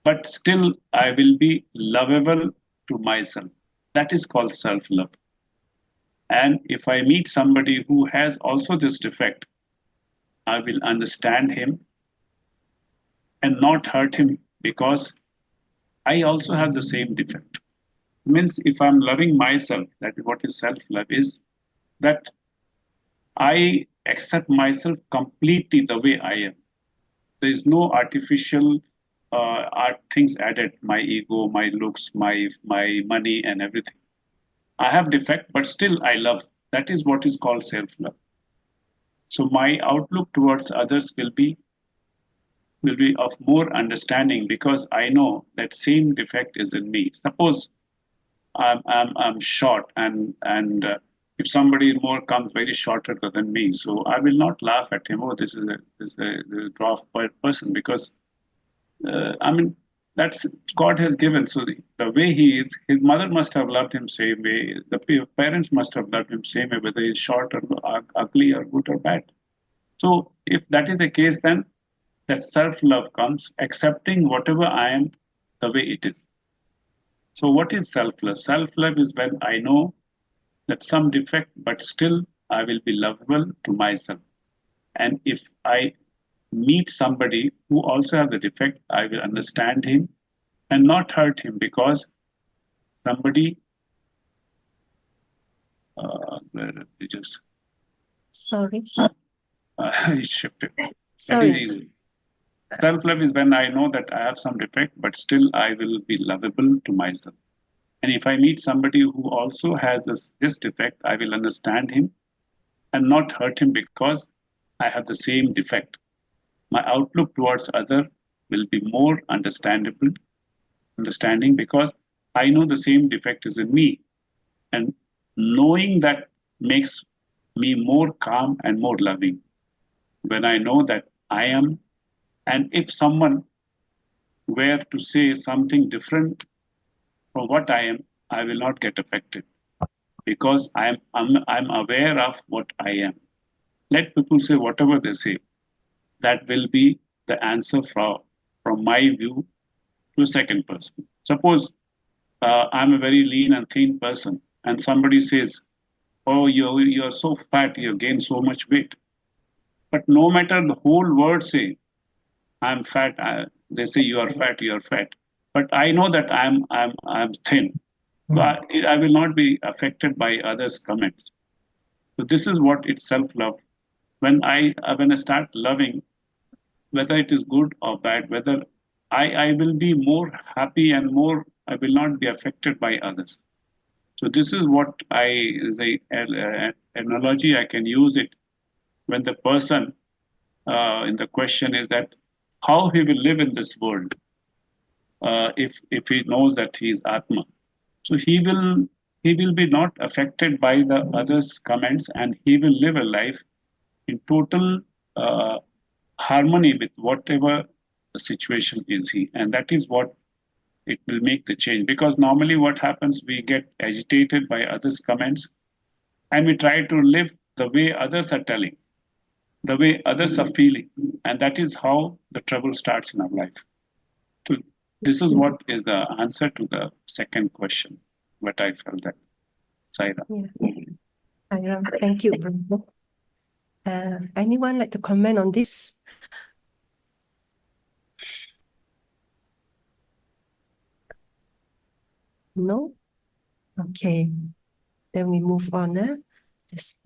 but still I will be lovable to myself. That is called self-love. And if I meet somebody who has also this defect, I will understand him and not hurt him, because I also have the same defect. Means if I'm loving myself, that is what is self-love, is that I accept myself completely the way I am. There is no artificial things added, my ego, my looks, my money and everything. I have defect, but still I love. That is what is called self-love. So my outlook towards others will be of more understanding, because I know that same defect is in me. Suppose I'm short, and if somebody more comes very shorter than me, so I will not laugh at him. Oh, this is a dwarf person, because I mean, that's God has given. So the way he is, his mother must have loved him same way. The parents must have loved him same way, whether he's short or ugly or good or bad. So if that is the case, then that self-love comes, accepting whatever I am the way it is. So what is self-love? Self-love is when I know that some defect, but still I will be lovable to myself. And if I meet somebody who also has the defect, I will understand him and not hurt him, because somebody Sorry. He shifted. Sorry. Self-love is when I know that I have some defect, but still I will be lovable to myself. And if I meet somebody who also has this defect, I will understand him and not hurt him, because I have the same defect. My outlook towards other will be more understanding, because I know the same defect is in me. And knowing that makes me more calm and more loving. When I know that I am, and if someone were to say something different from what I am, I will not get affected, because I'm aware of what I am. Let people say whatever they say. That will be the answer from my view to a second person. Suppose I'm a very lean and thin person, and somebody says, "Oh, you're so fat, you gained so much weight." But no matter the whole world say, "I'm fat," they say you are fat, you are fat. But I know that I'm thin. But I will not be affected by others' comments. So this is what it's self-love. When I start loving, whether it is good or bad, whether I will be more happy and more I will not be affected by others. So this is what the analogy I can use it when the person in the question is that how he will live in this world if he knows that he is Atma. So he will be not affected by the others' comments, and he will live a life in total harmony with whatever the situation is and that is what it will make the change. Because normally what happens, we get agitated by others' comments and we try to live the way others are telling, the way others are feeling, and that is how the trouble starts in our life. So this is what is the answer to the second question, what I felt that. Saira. Saira, thank you, brother. Anyone like to comment on this? No? Okay. Then we move on. The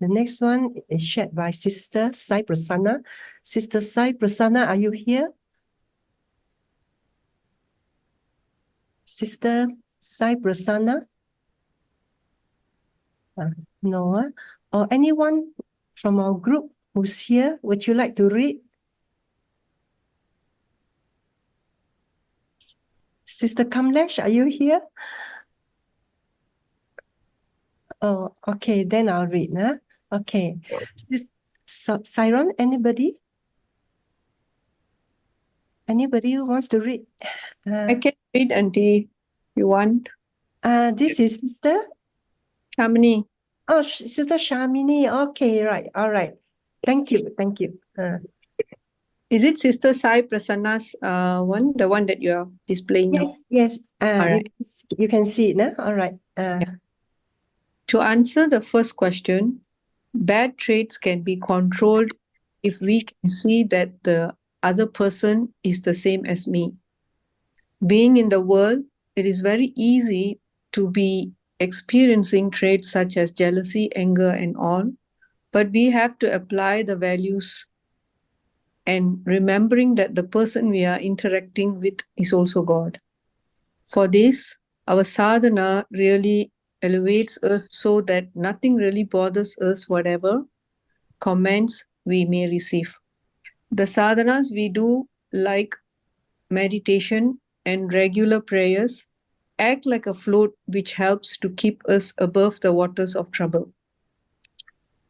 next one is shared by Sister Sai Prasanna. Sister Sai Prasanna, are you here? Sister Sai Prasanna? No. Or anyone from our group who's here, would you like to read? Sister Kamlesh, are you here? Oh, okay, then I'll read. Okay. Siron, anybody? Anybody who wants to read? I can read, Auntie, you want. This is Sister Shamini. Oh, Sister Shamini. Okay, right. All right. Thank you. Thank you. Is it Sister Sai Prasanna's one, the one that you are displaying now? Yes. All right. You can see it now. All right. To answer the first question, bad traits can be controlled if we can see that the other person is the same as me. Being in the world, it is very easy to be experiencing traits such as jealousy, anger, and all, but we have to apply the values and remembering that the person we are interacting with is also God. For this, our sadhana really elevates us so that nothing really bothers us, whatever comments we may receive. The sadhanas we do, like meditation and regular prayers, act like a float which helps to keep us above the waters of trouble.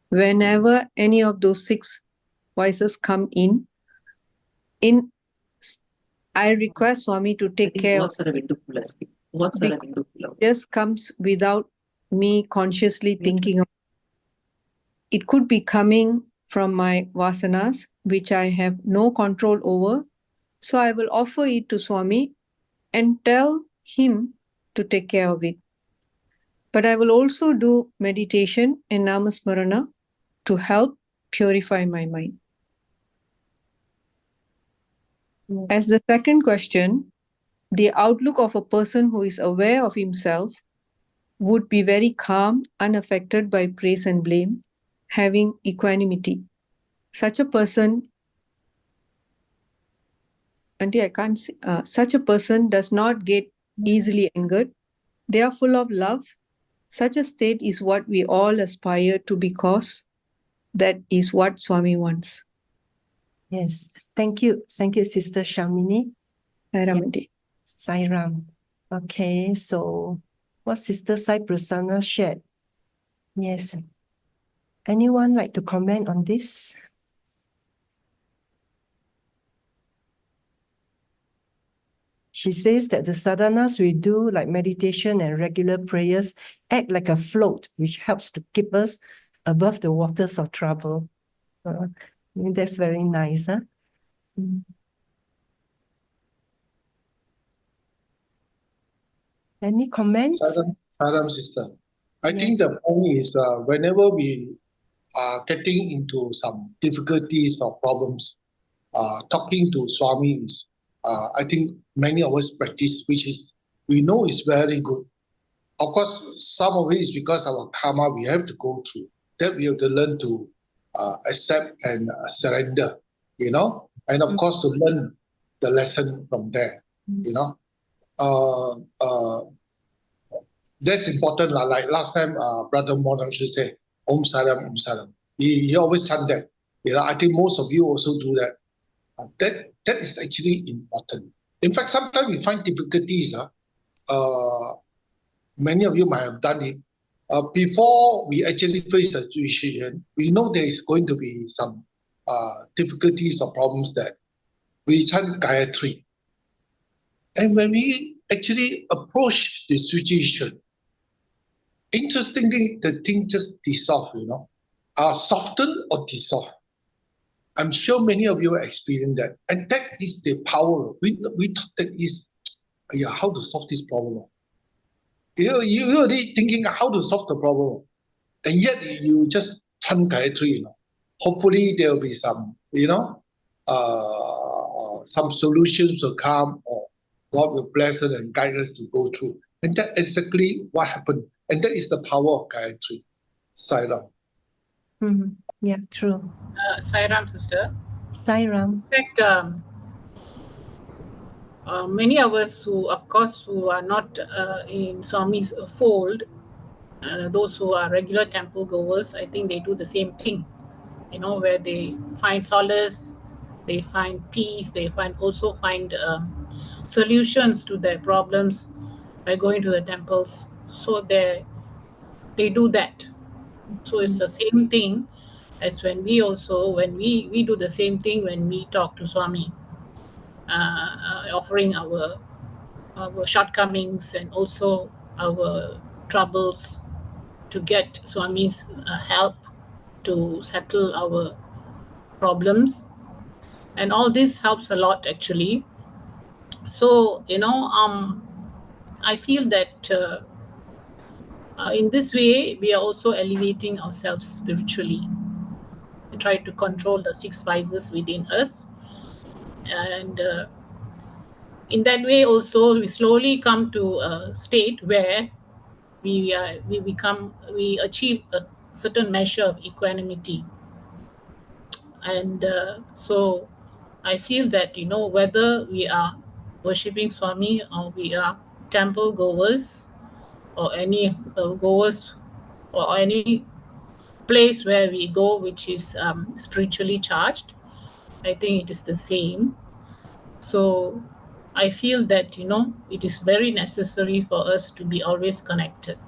Whenever any of those 6 voices come in, I request Swami to take care of it. Just comes without me consciously thinking of it. It could be coming from my vasanas, which I have no control over. So I will offer it to Swami and tell him to take care of it. But I will also do meditation and namasmarana to help purify my mind. As the second question, the outlook of a person who is aware of himself would be very calm, unaffected by praise and blame, having equanimity. Such a person, such a person does not get easily angered. They are full of love. Such a state is what we all aspire to, because that is what Swami wants. Yes. Thank you. Thank you, Sister Shamini. Sairam. Sairam. Okay, so what Sister Sai Prasanna shared? Yes. Anyone like to comment on this? She says that the sadhanas we do, like meditation and regular prayers, act like a float, which helps to keep us above the waters of trouble. That's very nice, huh? Any comments? Saram sister. I think the point is whenever we are getting into some difficulties or problems, talking to Swami is, I think many of us practice, which is, we know is very good. Of course, some of it is because our karma we have to go through. That we have to learn to accept and surrender, and of course to learn the lesson from there, that's important. Like last time, Brother Monang should say, Om Saram, Om Saram. He always chant that. I think most of you also do that. That is actually important. In fact, sometimes we find difficulties. Many of you might have done it. Before we actually face a situation, we know there is going to be some difficulties or problems that we chant Gayatri. And when we actually approach the situation, interestingly, the thing just dissolve, soften or dissolve. I'm sure many of you have experienced that. And that is the power. We thought that is, how to solve this problem. You're already thinking how to solve the problem. And yet you just chant Gayatri, Hopefully there will be some, some solutions will come, or God will bless us and guide us to go through. And that's exactly what happened. And that is the power of Gayatri. Sairam. Yeah, true. Sairam, sister. Sairam. In fact, many of us who are not in Swami's fold, those who are regular temple goers, I think they do the same thing, where they find solace, they find peace, they also find solutions to their problems by going to the temples. So they do that. So it's the same thing as when we do the same thing when we talk to Swami, offering our shortcomings and also our troubles to get Swami's help to settle our problems. And all this helps a lot, actually. So, I feel that in this way, we are also elevating ourselves spiritually. We try to control the 6 vices within us. And in that way also, we slowly come to a state where we achieve a certain measure of equanimity. And so I feel that, whether we are worshipping Swami or we are temple goers or any goers or any place where we go which is spiritually charged, I think it is the same. So I feel that, it is very necessary for us to be always connected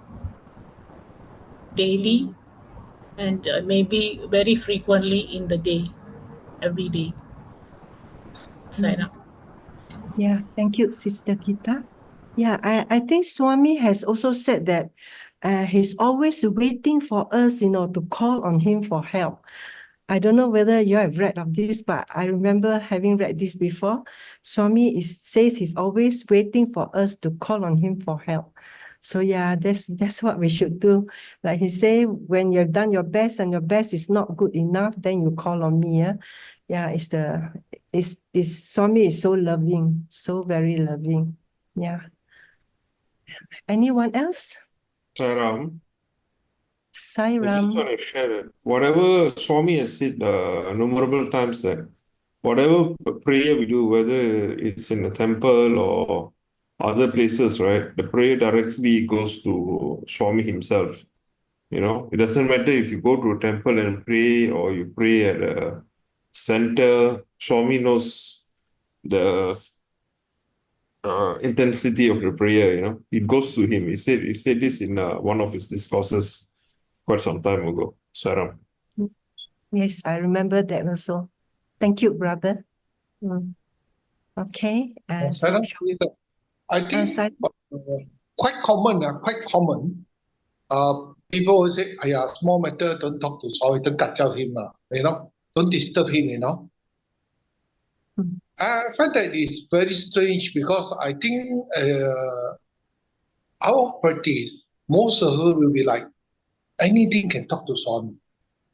daily and maybe very frequently in the day, every day. Saira. Yeah, thank you, Sister Gita. Yeah, I think Swami has also said that he's always waiting for us, to call on him for help. I don't know whether you have read of this, but I remember having read this before. Swami says he's always waiting for us to call on him for help. So yeah, that's what we should do. Like he say, when you've done your best and your best is not good enough, then you call on me. Yeah, Swami is so loving, so very loving. Yeah. Anyone else? Sairam. I just Sairam. want to share that whatever Swami has said innumerable times, that whatever prayer we do, whether it's in a temple or other places, right, the prayer directly goes to Swami himself. It doesn't matter if you go to a temple and pray or you pray at a center. Swami knows the intensity of the prayer. It goes to him. He said this in one of his discourses quite some time ago. Saram. Yes, I remember that also. Thank you, brother. Okay. Sairam, I think quite common. People always say, small matter, don't talk to Swami, don't kacau him, don't disturb him, I find that it's very strange because I think our practice, most of us will be like, anything can talk to Swami.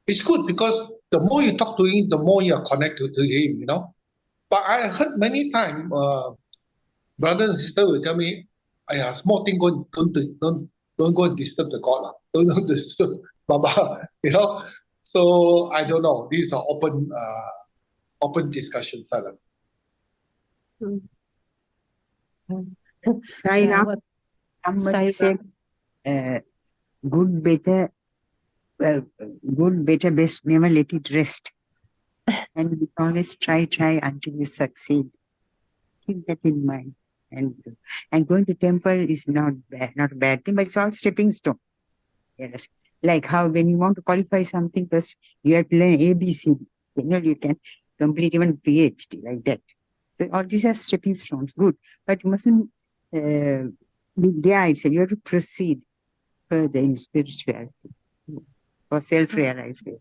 It's good because the more you talk to him, the more you are connected to him, But I heard many times, brothers and sisters will tell me, small thing, don't go and disturb the God. Don't disturb Baba, So I don't know. These are open discussions, Salam. Sai Yeah, Ram, what somebody Sai said, good, better, best, never let it rest. And we always try until you succeed. Keep that in mind. And going to temple is not a bad thing, but it's all stepping stone. Yes. Like how when you want to qualify something first, you have to learn ABC. You can complete even PhD like that. So all these are stepping stones, good. But you mustn't be there itself. You have to proceed further in spirituality for self-realization.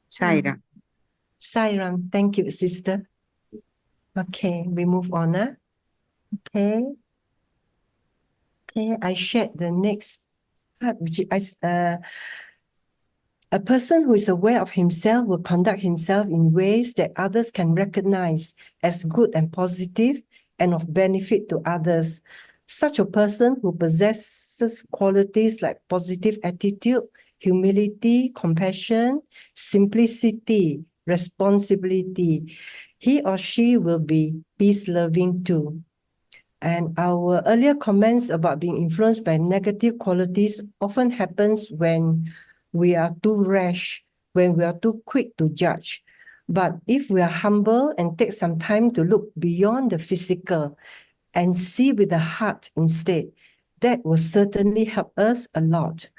Saira. Sairam, thank you, sister. Okay, we move on. Okay. Okay, I shared the next part, which a person who is aware of himself will conduct himself in ways that others can recognize as good and positive and of benefit to others. Such a person who possesses qualities like positive attitude, humility, compassion, simplicity, responsibility, he or she will be peace-loving too. And our earlier comments about being influenced by negative qualities often happens when we are too rash, when we are too quick to judge. But if we are humble and take some time to look beyond the physical and see with the heart instead, that will certainly help us a lot.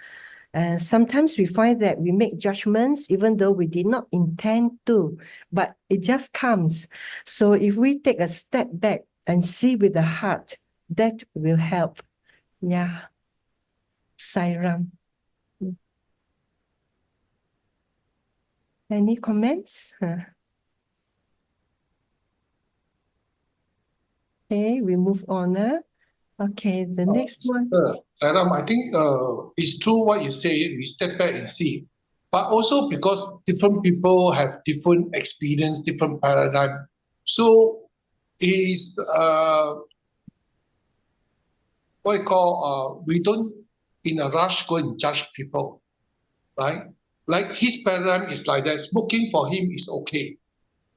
And sometimes we find that we make judgments even though we did not intend to, but it just comes. So if we take a step back and see with the heart, that will help. Yeah. Sairam. Any comments? Okay, we move on. Okay, the next one. Saram, I think it's true what you say. We step back and see, but also because different people have different experience, different paradigm. So is what you call we don't in a rush go and judge people, right? Like his paradigm is like that. Smoking for him is okay,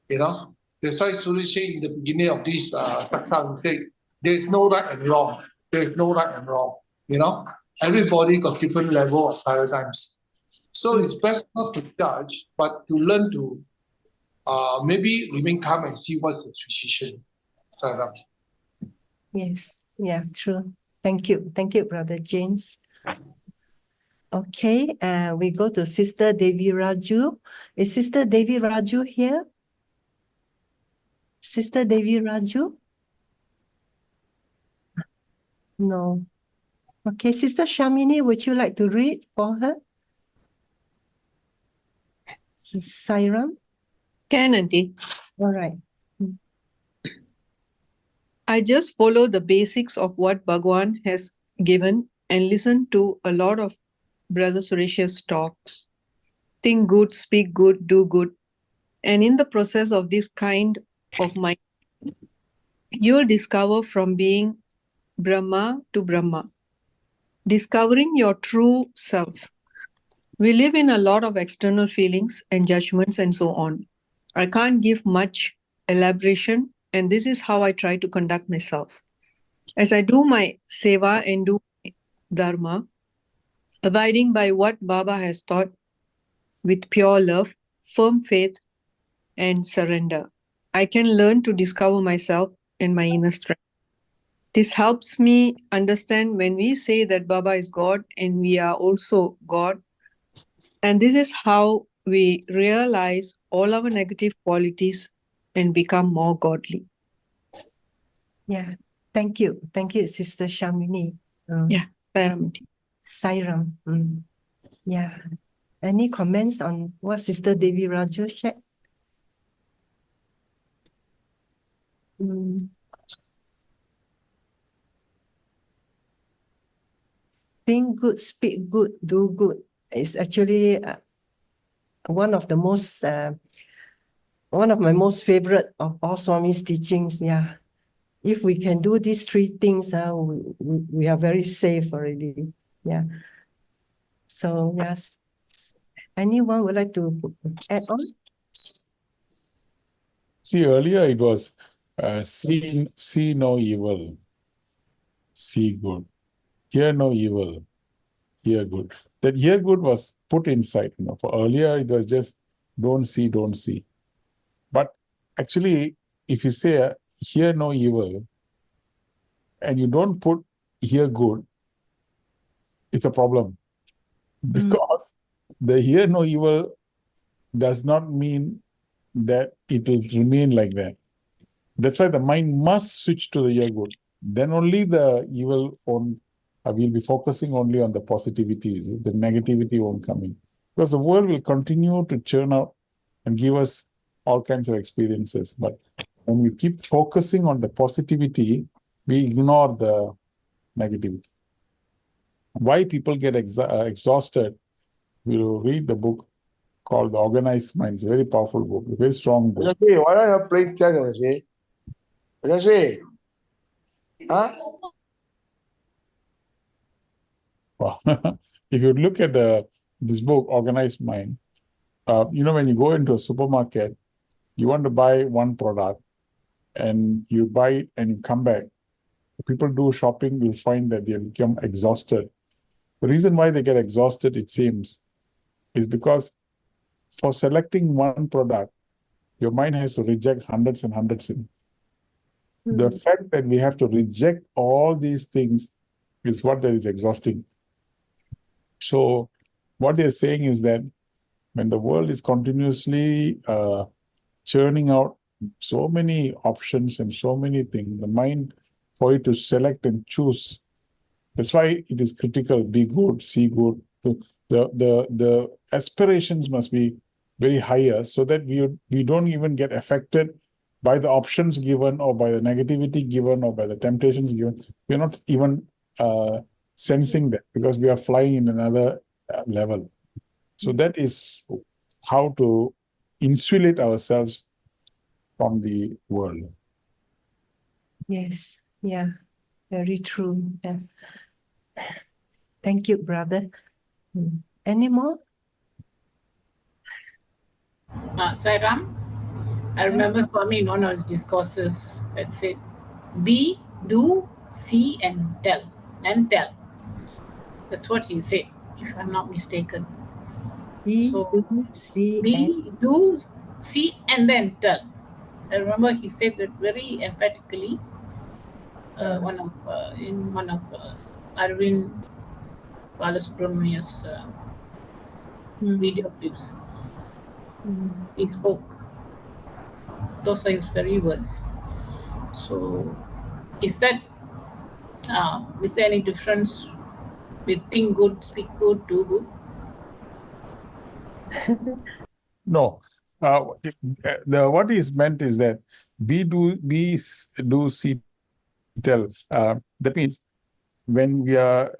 you know. That's why Suri said in the beginning of this Satsang, say there's no right and wrong. There's no right and wrong. You know, everybody got different level of paradigms. So it's best not to judge, but to learn to maybe remain calm and see what's the decision. Saram. Yes, yeah, true. Thank you. Thank you, Brother James. Okay, we go to Sister Devi Raju. Is Sister Devi Raju here? Sister Devi Raju? No. Okay, Sister Shamini, would you like to read for her? Sairam? Can, Auntie. All right. I just follow the basics of what Bhagwan has given and listen to a lot of Brother Suresh's talks. Think good, speak good, do good. And in the process of this kind of mind, you'll discover from being Brahma to Brahma, discovering your true self. We live in a lot of external feelings and judgments and so on. I can't give much elaboration, and this is how I try to conduct myself. As I do my seva and do my dharma, abiding by what Baba has taught with pure love, firm faith, and surrender, I can learn to discover myself and my inner strength. This helps me understand when we say that Baba is God and we are also God. And this is how we realize all our negative qualities and become more godly. Yeah, thank you. Thank you, Sister Shamini. Yeah, Sairam. Sairam. Yeah. Any comments on what Sister Devi Raju shared? Think good, speak good, do good. It's actually one of my most favorite of all Swami's teachings. Yeah. If we can do these three things, we are very safe already. Yeah. So yes, anyone would like to add on? See, earlier it was see no evil. see good. Hear no evil, hear good. That hear good was put inside. For earlier it was just don't see, don't see. But actually, if you say hear no evil, and you don't put hear good, it's a problem. Because the hear no evil does not mean that it will remain like that. That's why the mind must switch to the hear good. Then only the evil will be focusing only on the positivity. The negativity won't come in. Because the world will continue to churn out and give us all kinds of experiences. But when we keep focusing on the positivity, we ignore the negativity. Why people get exhausted? We'll read the book called The Organized Mind. It's a very powerful book, a very strong book. Why don't you play chess, Huh? If you look at this book, Organized Mind, when you go into a supermarket, you want to buy one product and you buy it and you come back. If people do shopping, you'll find that they become exhausted. The reason why they get exhausted, it seems, is because for selecting one product, your mind has to reject hundreds and hundreds. The fact that we have to reject all these things is what that is exhausting. So what they're saying is that when the world is continuously churning out so many options and so many things, the mind, for it to select and choose, that's why it is critical, be good, see good. The aspirations must be very higher so that we don't even get affected by the options given or by the negativity given or by the temptations given. We're not even sensing that because we are flying in another level. So that is how to insulate ourselves from the world. Yes, yeah, very true. Yeah. Thank you, brother. Any more? Sairam, I remember Swami in one of his discourses had said, be, do, see, and tell. And tell. That's what he said, if I'm not mistaken. Be, So, do, see, be, do, see, and then tell. I remember he said that very emphatically in one of Arvind Balasubramania's video clips. He spoke. Those are his very words. So, is there any difference with think good, speak good, do good? No. What is meant is that be, do, see, tell. That means when we are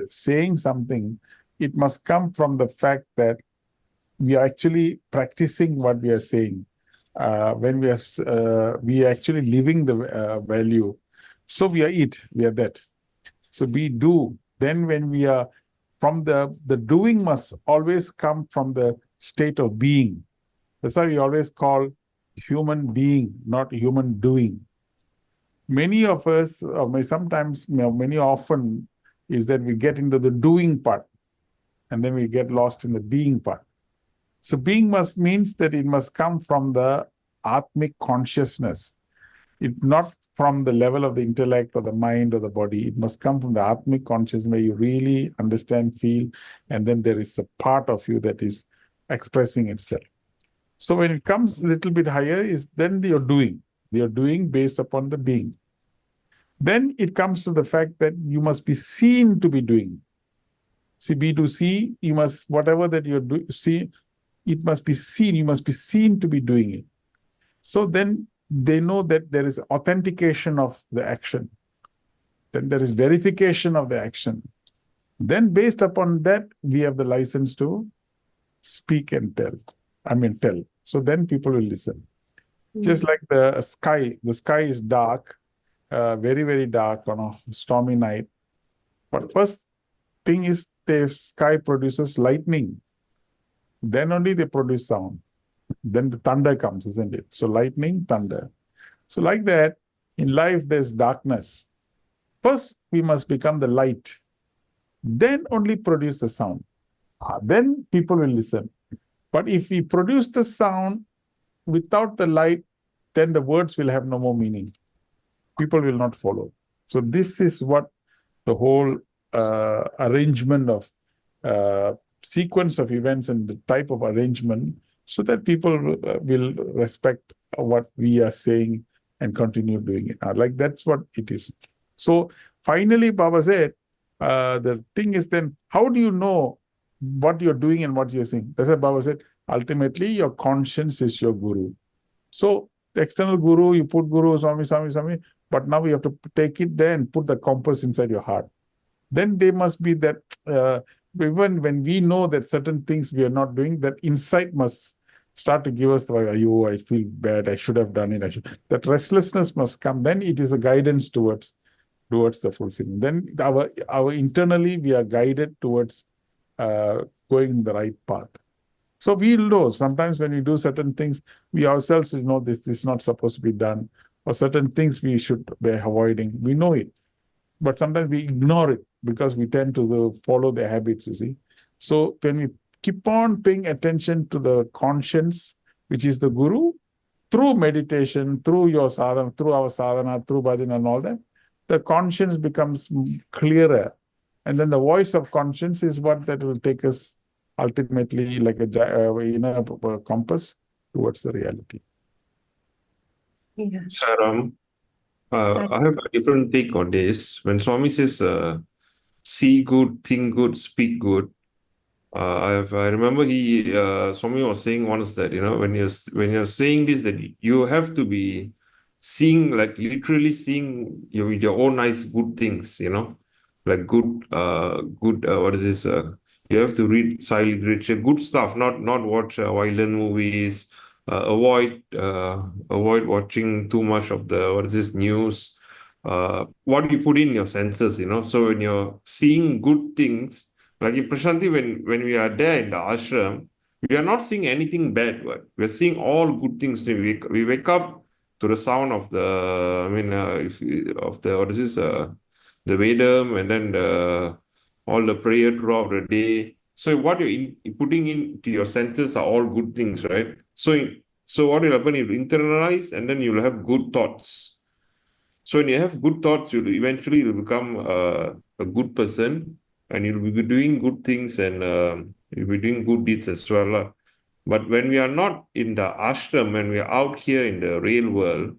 saying something, it must come from the fact that we are actually practicing what we are saying. When we are actually living the value. So we are it, we are that. So we do. Then when we are from the doing must always come from the state of being. That's why we always call human being, not human doing. Many of us, many often, is that we get into the doing part and then we get lost in the being part. So being means that it must come from the Atmic consciousness. It's not from the level of the intellect or the mind or the body. It must come from the Atmic consciousness where you really understand, feel, and then there is a part of you that is expressing itself. So when it comes a little bit higher, is then you're doing. You're doing based upon the being. Then it comes to the fact that you must be seen to be doing. See, be to see, you must, whatever that you're doing, see, it must be seen. You must be seen to be doing it. So then they know that there is authentication of the action. Then there is verification of the action. Then based upon that, we have the license to speak and tell. Tell. So then people will listen. Just like the sky is dark, very, very dark on a stormy night. But first thing is the sky produces lightning. Then only they produce sound. Then the thunder comes, isn't it? So lightning, thunder. So like that, in life, there's darkness. First, we must become the light. Then only produce the sound. Then people will listen. But if we produce the sound without the light, then the words will have no more meaning. People will not follow. So this is what the whole arrangement of sequence of events and the type of arrangement, so that people will respect what we are saying and continue doing it. Like that's what it is. So finally, Baba said, the thing is then, how do you know what you're doing and what you're saying? That's what Baba said. Ultimately, your conscience is your guru. So the external guru, you put guru, Swami, Swami, Swami, but now you have to take it there and put the compass inside your heart. Then they must be that, even when we know that certain things we are not doing, that insight must start to give us the, oh, I feel bad, I should have done it. That restlessness must come. Then it is a guidance towards the fulfillment. Then our internally we are guided towards going the right path. So we'll know sometimes when we do certain things, we ourselves know this is not supposed to be done, or certain things we should be avoiding. We know it, but sometimes we ignore it because we tend to follow the habits, you see. So when we keep on paying attention to the conscience, which is the guru, through meditation, through your sadhana, through our sadhana, through bhajan and all that, the conscience becomes clearer. And then the voice of conscience is what that will take us ultimately like a compass towards the reality. Yeah. Saram, I have a different take on this. When Swami says, see good, think good, speak good, I remember Swami was saying once that, when you're saying this, that you have to be seeing, like literally seeing with your own eyes good things, like what is this? You have to read silent literature, good stuff, not watch violent movies. Avoid watching too much of the what is this news. What do you put in your senses? So when you're seeing good things, like in Prashanti, when we are there in the ashram, we are not seeing anything bad. But we are seeing all good things. We wake up to the sound of the, what is this? The Vedam, and then all the prayer throughout the day. So what you're putting into your senses are all good things, right? So what will happen? You'll internalize, and then you'll have good thoughts. So when you have good thoughts, you'll become a good person, and you'll be doing good things, and you'll be doing good deeds as well. But when we are not in the ashram, when we are out here in the real world,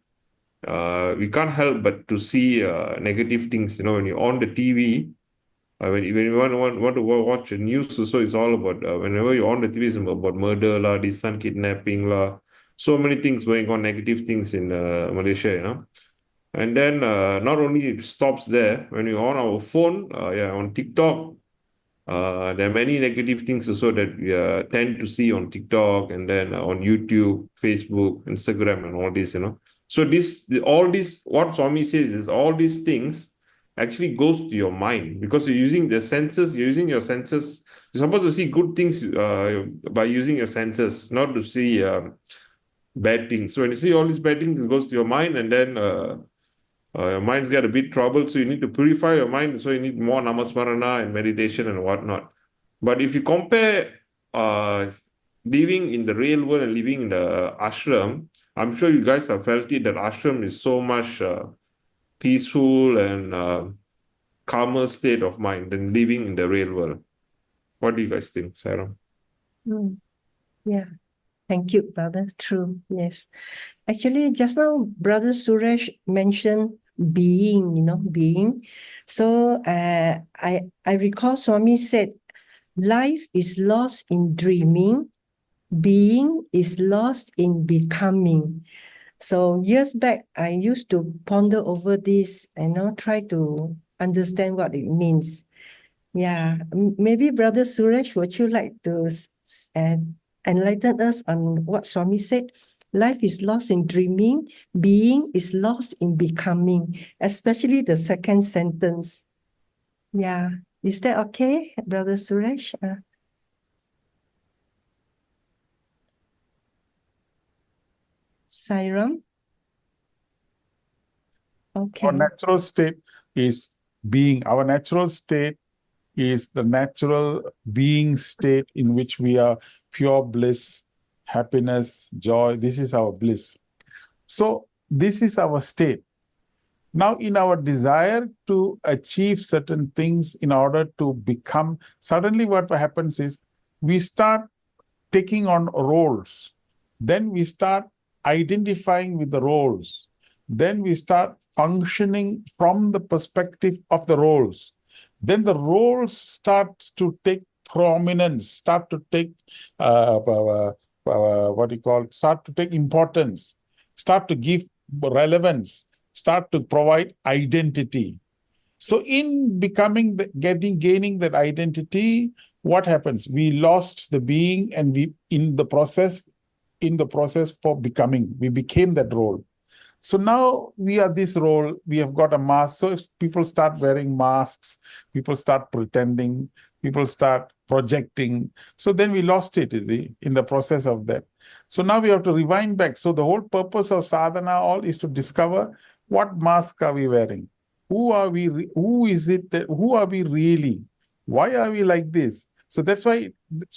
we can't help but to see negative things. When you're on the TV, when you want to watch the news, so it's all about, whenever you're on the TV, it's about murder, this son kidnapping, so many things going on, negative things in Malaysia, And then not only it stops there, when you're on our phone, on TikTok, there are many negative things also that we tend to see on TikTok, and then on YouTube, Facebook, Instagram, and all this, So all this, what Swami says is all these things actually goes to your mind, because you're using the senses, you're using your senses. You're supposed to see good things by using your senses, not to see bad things. So when you see all these bad things, it goes to your mind, and then your mind's got a bit troubled, so you need to purify your mind. So you need more namasmarana and meditation and whatnot. But if you compare living in the real world and living in the ashram, I'm sure you guys have felt it, that ashram is so much peaceful and calmer state of mind than living in the real world. What do you guys think, Sarah? Yeah. Thank you, brother. True. Yes. Actually, just now, Brother Suresh mentioned being, being. So I recall Swami said, life is lost in dreaming, being is lost in becoming. So years back, I used to ponder over this and now try to understand what it means. Yeah, maybe Brother Suresh, would you like to enlighten us on what Swami said? Life is lost in dreaming, being is lost in becoming, especially the second sentence. Yeah, is that okay, Brother Suresh? Sairam? Okay. Our natural state, is being. Our natural state is the natural being state in which we are pure bliss, happiness, joy. This is our bliss. So this is our state. Now, in our desire to achieve certain things in order to become, suddenly what happens is we start taking on roles. Then we start identifying with the roles. Then we start functioning from the perspective of the roles. Then the roles start to take prominence, start to take start to take importance, start to give relevance, start to provide identity. So in becoming, gaining that identity, what happens? We lost the being, and we, in the process for becoming, we became that role. So now we are this role, we have got a mask. So if people start wearing masks, people start pretending, people start projecting. So then we lost it, you see, in the process of that. So now we have to rewind back. So the whole purpose of sadhana all is to discover what mask are we wearing? Who are we? Who is it that, who are we really? Why are we like this? So that's why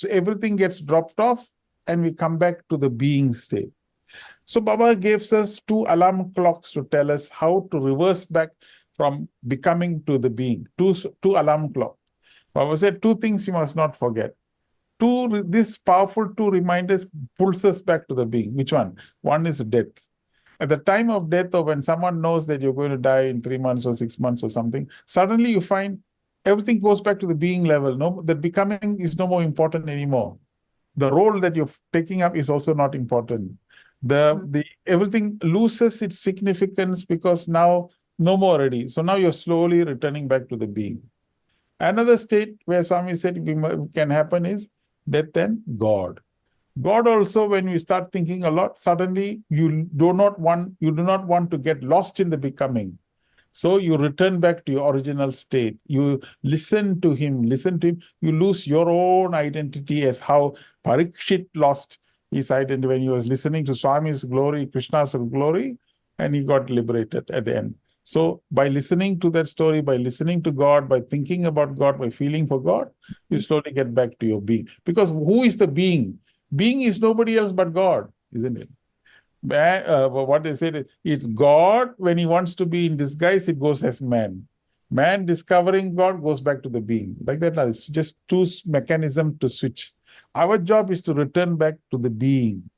everything gets dropped off and we come back to the being state. So Baba gives us 2 alarm clocks to tell us how to reverse back from becoming to the being. Two alarm clocks. Baba said 2 things you must not forget. This powerful 2 reminders pulls us back to the being. Which one? One is death. At the time of death, or when someone knows that you're going to die in 3 months or 6 months or something, suddenly you find everything goes back to the being level. No, the becoming is no more important anymore. The role that you're taking up is also not important. The everything loses its significance because now no more already. So now you're slowly returning back to the being. Another state where Swami said can happen is death and God. God also, when we start thinking a lot, suddenly you do not want to get lost in the becoming. So you return back to your original state. You listen to him, you lose your own identity, as how Parikshit lost his identity when he was listening to Swami's glory, Krishna's glory, and he got liberated at the end. So by listening to that story, by listening to God, by thinking about God, by feeling for God, you slowly get back to your being. Because who is the being? Being is nobody else but God, isn't it? What they said is, it's God. When he wants to be in disguise, it goes as man. Man discovering God goes back to the being. Like that, it's just 2 mechanisms to switch. Our job is to return back to the being.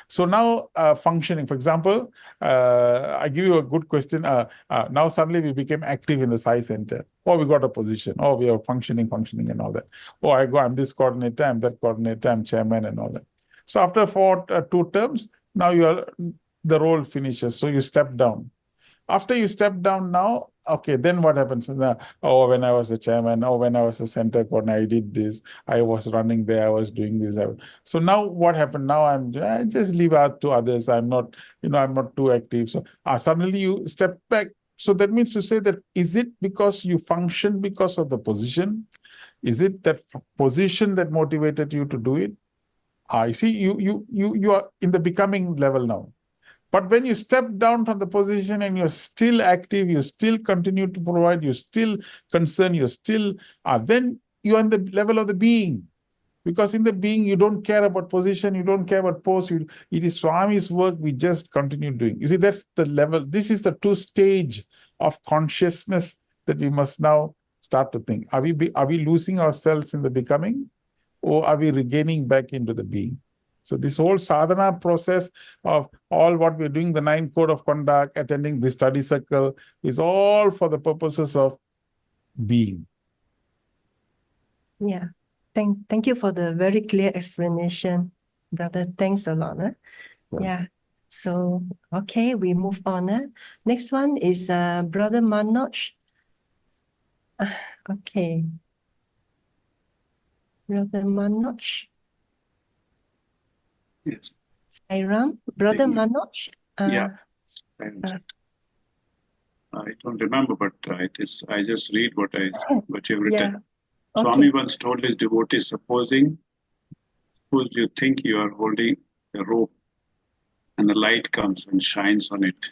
So now functioning, for example, I give you a good question. Now suddenly we became active in the Sai Center. Oh, we got a position. Oh, we are functioning and all that. Oh, I'm this coordinator, I'm that coordinator, I'm chairman and all that. So after 2 terms, now the role finishes. So you step down. After you step down now, okay, then what happens? Oh, when I was the chairman, when I was the center coordinator, I did this, I was running there, I was doing this. So now what happened? Now I just leave out to others. I'm not too active. So suddenly you step back. So that means to say that, is it because you function because of the position? Is it that position that motivated you to do it? I see you are in the becoming level now. But when you step down from the position and you're still active, you still continue to provide, you're still concerned, you're still, then you're on the level of the being. Because in the being, you don't care about position, you don't care about post. It is Swami's work, we just continue doing. You see, that's the level. This is the 2 stage of consciousness that we must now start to think. Are we losing ourselves in the becoming? Or are we regaining back into the being? So this whole sadhana process of all what we're doing, the 9 code of conduct, attending the study circle, is all for the purposes of being. Yeah. Thank you for the very clear explanation, brother. Thanks a lot. Yeah. So, okay, we move on. Next one is Brother Manoj. Okay. Brother Manoj. Yes. Sairam. Brother Manoj. Yeah. I don't remember, but I just read what you've written. Yeah. Okay. Swami once told his devotees, suppose you think you are holding a rope and the light comes and shines on it,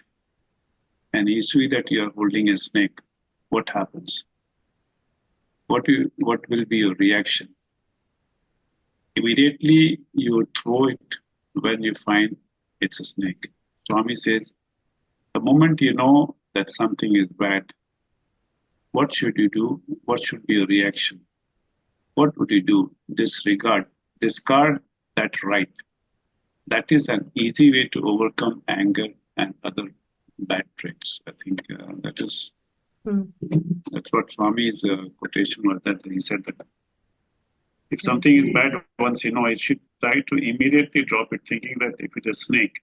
and you see that you are holding a snake. what happens? What will be your reaction? Immediately you throw it when you find it's a snake. Swami says, the moment you know that something is bad, what should you do? What should be your reaction? What would you do? Discard that right. That is an easy way to overcome anger and other bad traits. I think that's what Swami's quotation was, that he said that if something is bad, once you know, I should try to immediately drop it, thinking that if it's a snake,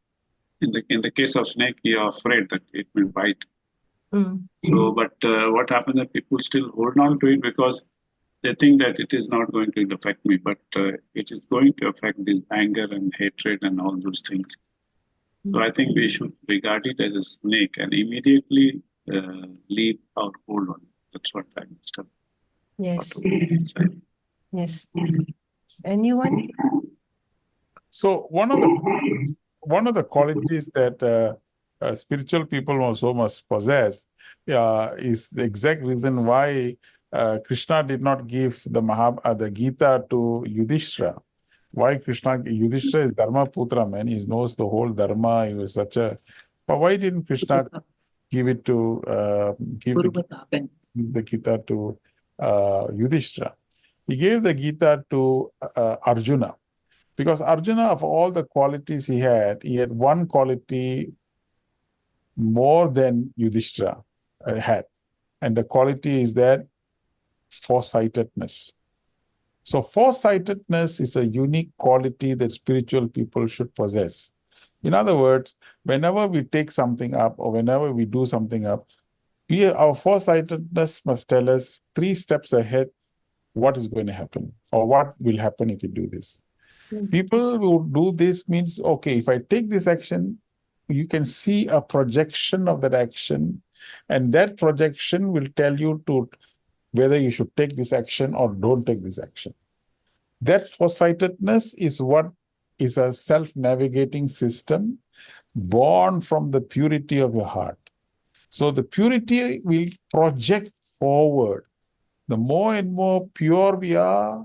in the case of snake, you are afraid that it will bite. So, but what happens is people still hold on to it because they think that it is not going to affect me, but it is going to affect this anger and hatred and all those things. So I think we should regard it as a snake and immediately leave our hold on it. That's what I understand. Yes. Yes. Anyone? So one of the qualities that spiritual people also must possess is the exact reason why Krishna did not give the Gita to Yudhishthira. Why Yudhishthira is Dharma Putra, man. He knows the whole Dharma. He was such a. But why didn't Krishna give it to the Gita to Yudhishthira? He gave the Gita to Arjuna, because Arjuna, of all the qualities he had one quality more than Yudhishthira had, and the quality is that foresightedness. So foresightedness is a unique quality that spiritual people should possess. In other words, whenever we take something up or whenever we do something up, our foresightedness must tell us 3 steps ahead what is going to happen or what will happen if you do this. People who do this means, okay, if I take this action, you can see a projection of that action, and that projection will tell you whether you should take this action or don't take this action. That foresightedness is what is a self-navigating system born from the purity of your heart. So the purity will project forward. The more and more pure we are,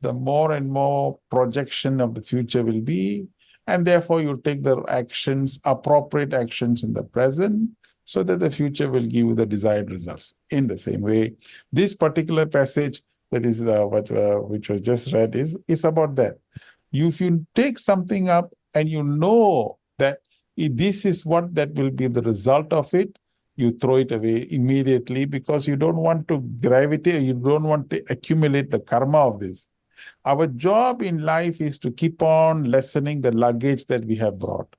the more and more projection of the future will be, and therefore you take the actions, appropriate actions in the present, so that the future will give you the desired results. In the same way, this particular passage that is which was just read is about that. If you take something up and you know that this is what that will be the result of it, you throw it away immediately because you don't want to gravitate, you don't want to accumulate the karma of this. Our job in life is to keep on lessening the luggage that we have brought.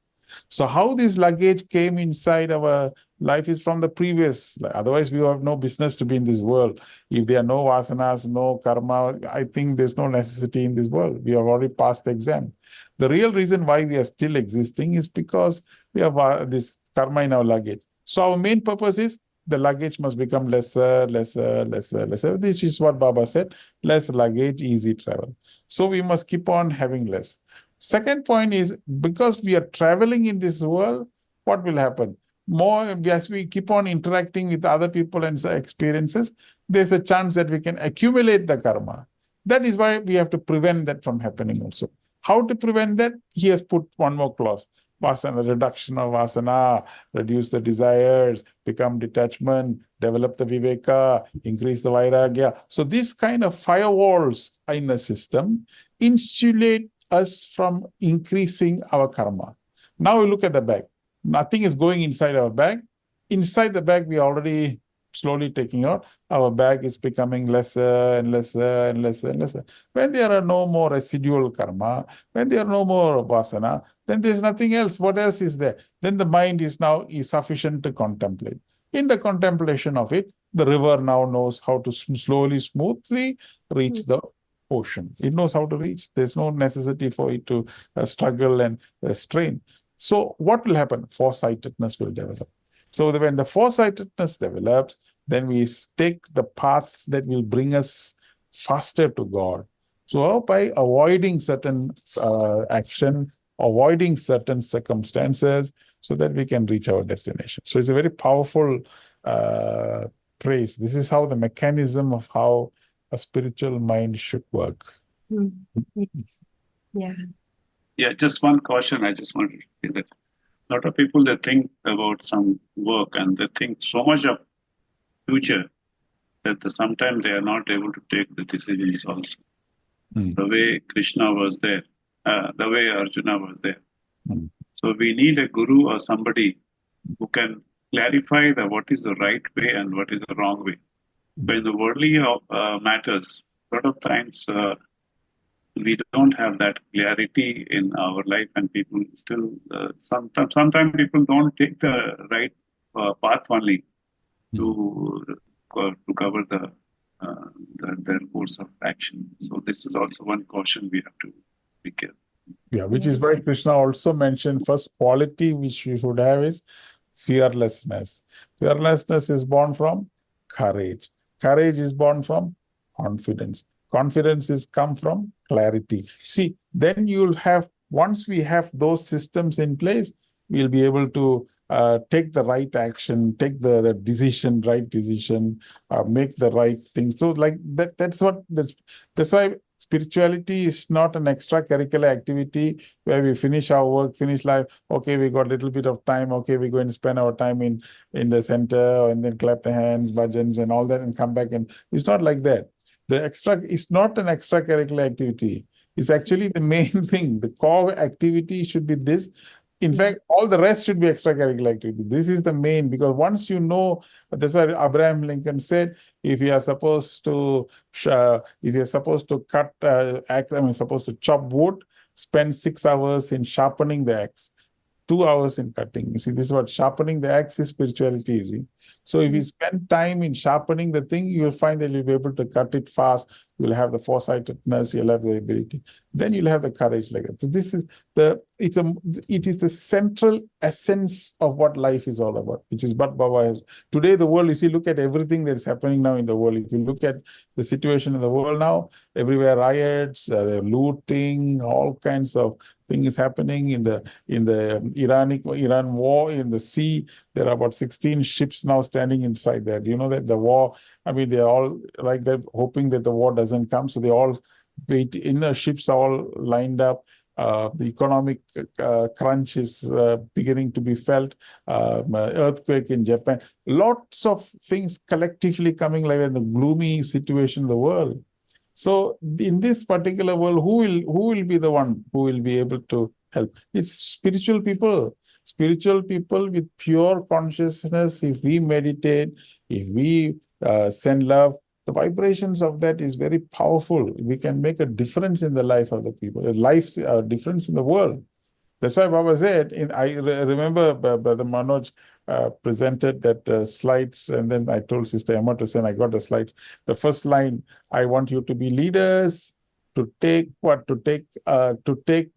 So how this luggage came inside our life is from the previous. Otherwise, we have no business to be in this world. If there are no vasanas, no karma, I think there's no necessity in this world. We have already passed the exam. The real reason why we are still existing is because we have this karma in our luggage. So our main purpose is the luggage must become lesser. This is what Baba said, less luggage, easy travel. So we must keep on having less. Second point is, because we are traveling in this world, what will happen? More, as we keep on interacting with other people and experiences, there's a chance that we can accumulate the karma. That is why we have to prevent that from happening also. How to prevent that? He has put one more clause. Vasana, reduction of vasana, reduce the desires, become detachment, develop the viveka, increase the vairagya. So these kind of firewalls in the system insulate us from increasing our karma. Now we look at the bag. Nothing is going inside our bag. Inside the bag, we are already slowly taking out. Our bag is becoming lesser and lesser and lesser and lesser. When there are no more residual karma, when there are no more vasana, then there's nothing else. What else is there? Then the mind is now sufficient to contemplate. In the contemplation of it, the river now knows how to slowly, smoothly reach the ocean. It knows how to reach. There's no necessity for it to struggle and strain. So what will happen? Foresightedness will develop. So when the foresightedness develops, then we take the path that will bring us faster to God. So by avoiding certain action, avoiding certain circumstances, so that we can reach our destination. So it's a very powerful praise. This is how the mechanism of how a spiritual mind should work. Yes. Yeah. Yeah, just one caution. I just wanted to say that a lot of people, they think about some work and they think so much of future that sometimes they are not able to take the decisions also. The way Krishna was there, the way Arjuna was there. So we need a guru or somebody who can clarify what is the right way and what is the wrong way. But in the worldly matters, a lot of times we don't have that clarity in our life, and people still sometimes people don't take the right path only to cover their course of action. So this is also one caution we have to be careful. Yeah, which is why Krishna also mentioned first quality which we should have is fearlessness. Fearlessness is born from courage. Courage is born from confidence. Confidence is come from clarity. See, then you'll have, once we have those systems in place, we'll be able to take the right action, take the right decision, make the right thing. So like that's why spirituality is not an extracurricular activity where we finish our work, finish life. Okay, we got a little bit of time. Okay, we go and spend our time in the center and then clap the hands, bhajans and all that and come back. And it's not like that. It's not an extracurricular activity. It's actually the main thing. The core activity should be this. In fact, all the rest should be extracurricular activity. This is the main, because once you know, that's why Abraham Lincoln said, if you are supposed to supposed to chop wood, spend 6 hours in sharpening the axe, 2 hours in cutting. You see, this is what sharpening the axe is spirituality, you see. So if you spend time in sharpening the thing, you will find that you'll be able to cut it fast. You'll have the foresightedness, you'll have the ability. Then you'll have the courage like that. So this is it is the central essence of what life is all about, which is Bhat Baba has. Today, the world, you see, look at everything that is happening now in the world. If you look at the situation in the world now, everywhere riots, looting, all kinds of things happening in the Iran war in the sea. There are about 16 ships now standing inside there. Do you know that the war? I mean, they're all like that, hoping that the war doesn't come. So they all wait. Inner ships are all lined up. The economic crunch is beginning to be felt. Earthquake in Japan. Lots of things collectively coming like in the gloomy situation in the world. So in this particular world, who will be the one who will be able to help? It's spiritual people. Spiritual people with pure consciousness. If we meditate, if we send love, the vibrations of that is very powerful. We can make a difference in the life of the people, a difference in the world. That's why Baba said, I remember Brother Manoj presented that slides, and then I told Sister Emma to send, I got the slides. The first line, I want you to be leaders, to take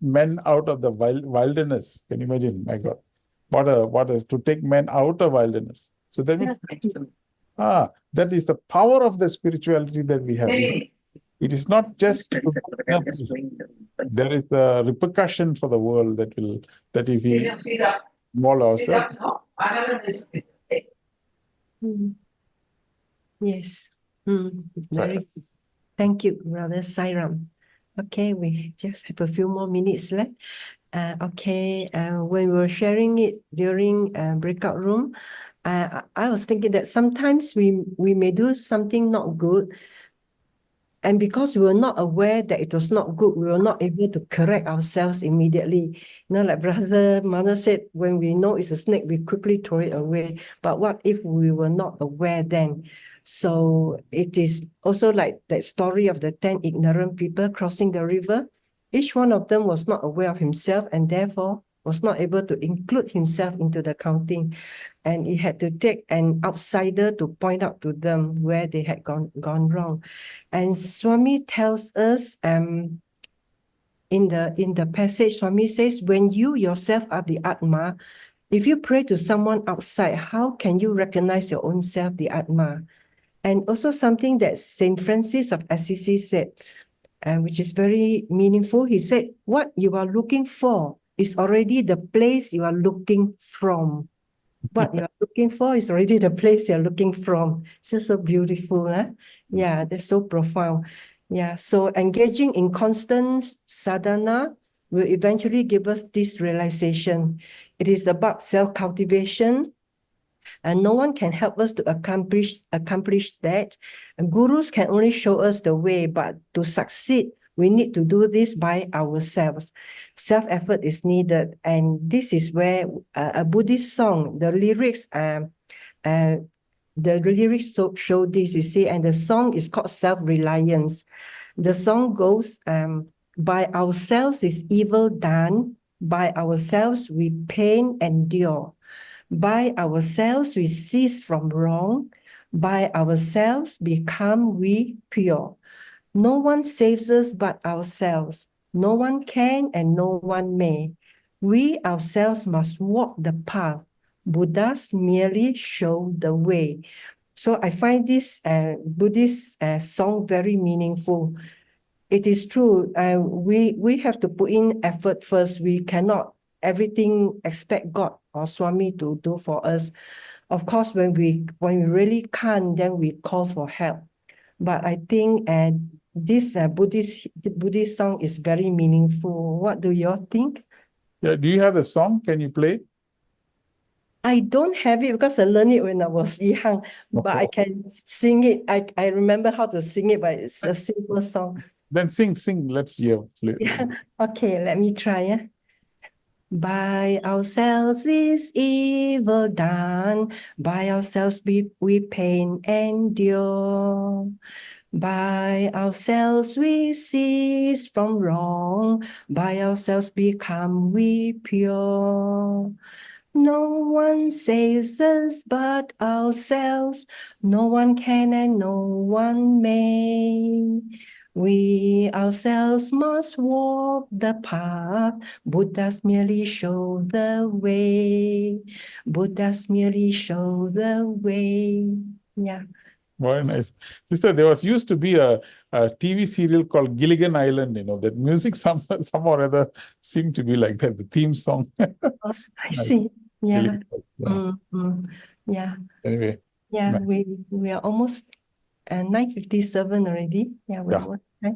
men out of the wilderness. Can you imagine? My God. What is to take men out of wilderness? So that means, that is the power of the spirituality that we have. It is not just, there is a repercussion for the world that if we involve ourselves. Yes. Very good. Thank you, Brother Sairam. Okay, we just have a few more minutes left. When we were sharing it during breakout room, I was thinking that sometimes we may do something not good, and because we were not aware that it was not good, we were not able to correct ourselves immediately. Like Brother Mano said, when we know it's a snake, we quickly throw it away. But what if we were not aware then? So it is also like that story of the 10 ignorant people crossing the river. Each one of them was not aware of himself and therefore was not able to include himself into the counting. And he had to take an outsider to point out to them where they had gone wrong. And Swami tells us in the passage, Swami says, when you yourself are the Atma, if you pray to someone outside, how can you recognize your own self, the Atma? And also something that Saint Francis of Assisi said, which is very meaningful. He said, what you are looking for is already the place you are looking from. what you are looking for is already the place you're looking from. It's just so beautiful, huh? Yeah, that's so profound. Yeah, so engaging in constant sadhana will eventually give us this realization. It is about self-cultivation, and no one can help us to accomplish that. And gurus can only show us the way, but to succeed, we need to do this by ourselves. Self-effort is needed, and this is where a Buddhist song, the lyrics show this, you see, and the song is called Self-Reliance. The song goes, by ourselves is evil done, by ourselves we pain endure. By ourselves we cease from wrong, by ourselves become we pure. No one saves us but ourselves. No one can and no one may. We ourselves must walk the path. Buddhas merely show the way. So I find this Buddhist song very meaningful. It is true. We have to put in effort first. We cannot everything expect God or Swami to do for us. Of course, when we really can't, then we call for help. But I think this Buddhist song is very meaningful. What do you all think? Yeah, do you have a song? Can you play it? I don't have it because I learned it when I was young, but I can sing it. I remember how to sing it, but it's a simple song. Then sing. Let's hear. Yeah. Okay, let me try. Yeah. By ourselves is evil done, by ourselves we pain endure. By ourselves we cease from wrong, by ourselves become we pure. No one saves us but ourselves, no one can and no one may. We ourselves must walk the path, Buddhas merely show the way. Buddhas merely show the way. Yeah. Very nice. Sister, there used to be a TV serial called Gilligan Island, that music somehow or other seemed to be like that, the theme song. Oh, I see. Yeah. Yeah. Yeah. Anyway. Yeah, nice. we are almost 9:57 already. Yeah, we're almost right.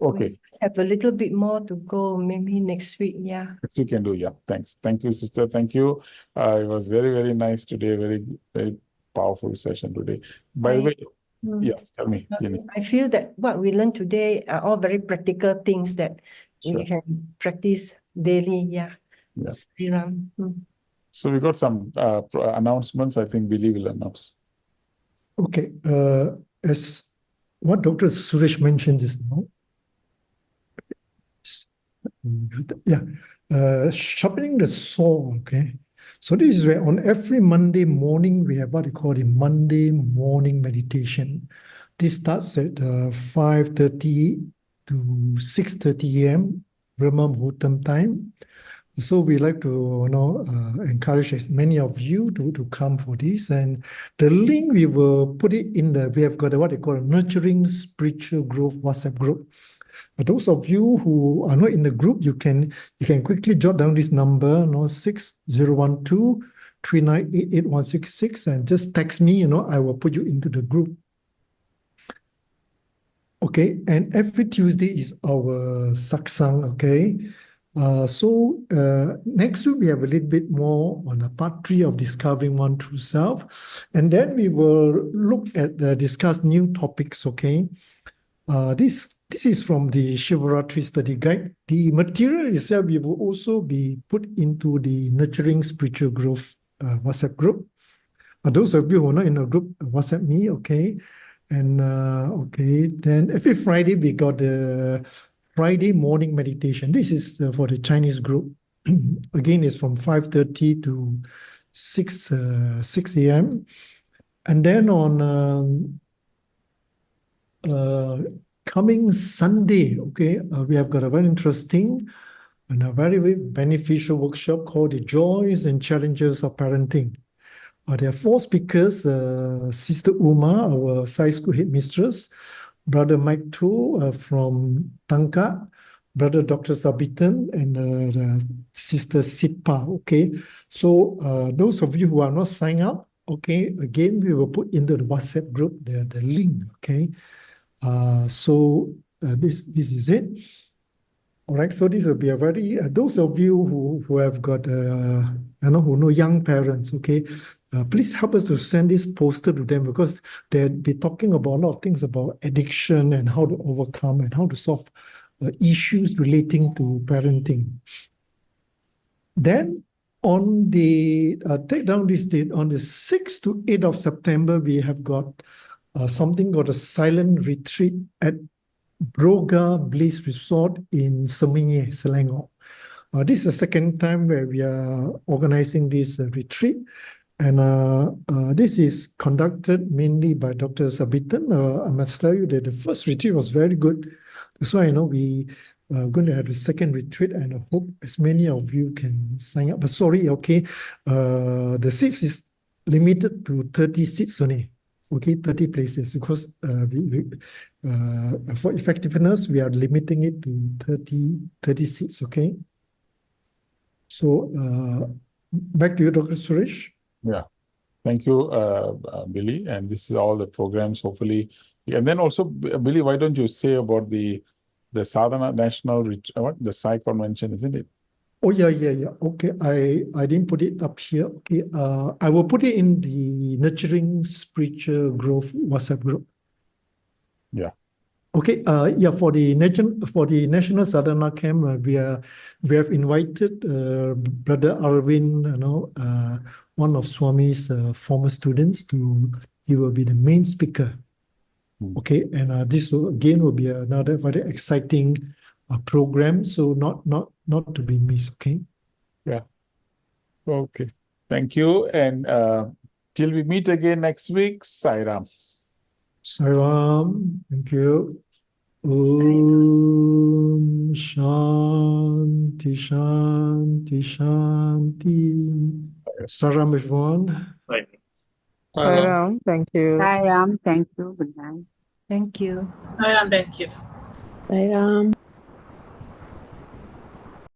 Okay. We just have a little bit more to go, maybe next week. Yeah. Yes, you can do. Yeah. Thanks. Thank you, sister. Thank you. It was very, very nice today. Very, very powerful session today. By the way, yes, tell me. I feel that what we learned today are all very practical things that we can practice daily. Yeah. So we got some announcements. I think Billy will announce. Okay. As what Dr. Suresh mentioned just now, sharpening the saw. Okay. So this is where on every Monday morning we have what we call the Monday morning meditation. This starts at 5:30 to 6:30 a.m. Brahma Muhurtam time. So we like to encourage as many of you to come for this. And the link we will put it in we have got what they call a Nurturing Spiritual Growth WhatsApp group. But those of you who are not in the group, you can quickly jot down this number, 6012-3988-166, and just text me, I will put you into the group. Okay, and every Tuesday is our Satsang, okay? So next week we have a little bit more on the part 3 of discovering one true self, and then we will look at discuss new topics. Okay, this is from the Shivaratri study guide. The material itself we will also be put into the Nurturing Spiritual Growth WhatsApp group. Those of you who are not in the group, WhatsApp me. Okay, and then every Friday we got the Friday morning meditation. This is for the Chinese group. Again, it's from 5:30 to 6 a.m. And then on coming Sunday, okay, we have got a very interesting and a very, very beneficial workshop called The Joys and Challenges of Parenting. There are 4 speakers, Sister Uma, our Sai School headmistress, Brother Mike Tu from Tangka, Brother Dr. Sabitan and Sister Sitpa. Okay, so those of you who are not signed up, okay, again we will put into the WhatsApp group the link. Okay, so this is it. All right, so this will be a very those of you who have got who know young parents. Okay, please help us to send this poster to them because they'll be talking about a lot of things about addiction and how to overcome and how to solve issues relating to parenting. Then on the take down this date on the 6th to 8th of September, we have got something called a silent retreat at Broga Bliss Resort in Seminye, Selangor. This is the second time where we are organizing this retreat. And this is conducted mainly by Dr. Sabitan. I must tell you that the first retreat was very good. That's why I know we are going to have the second retreat, and I hope as many of you can sign up. But sorry, okay, the seats is limited to 30 seats only. Okay, 30 places because for effectiveness, we are limiting it to 30 seats, okay? So back to you, Dr. Suresh. Yeah. Thank you, Billy. And this is all the programs, hopefully. And then also, Billy, why don't you say about the Sadhana National, the Sai Convention, isn't it? Oh, yeah. Okay, I didn't put it up here. Okay, I will put it in the Nurturing Spiritual Growth WhatsApp group. Yeah. Okay, yeah, for the National Sadhana Camp, we have invited Brother Arvind, one of Swami's former students, he will be the main speaker. Okay, and this will be another very exciting program, so not to be missed. Okay. Yeah. Okay. Thank you. And till we meet again next week, Sairam. Sairam, thank you. Om Shanti Shanti Shanti. Saram, everyone. Sairam, thank you. Sairam, thank you. Good night. Thank you. Saram, thank you. Sairam.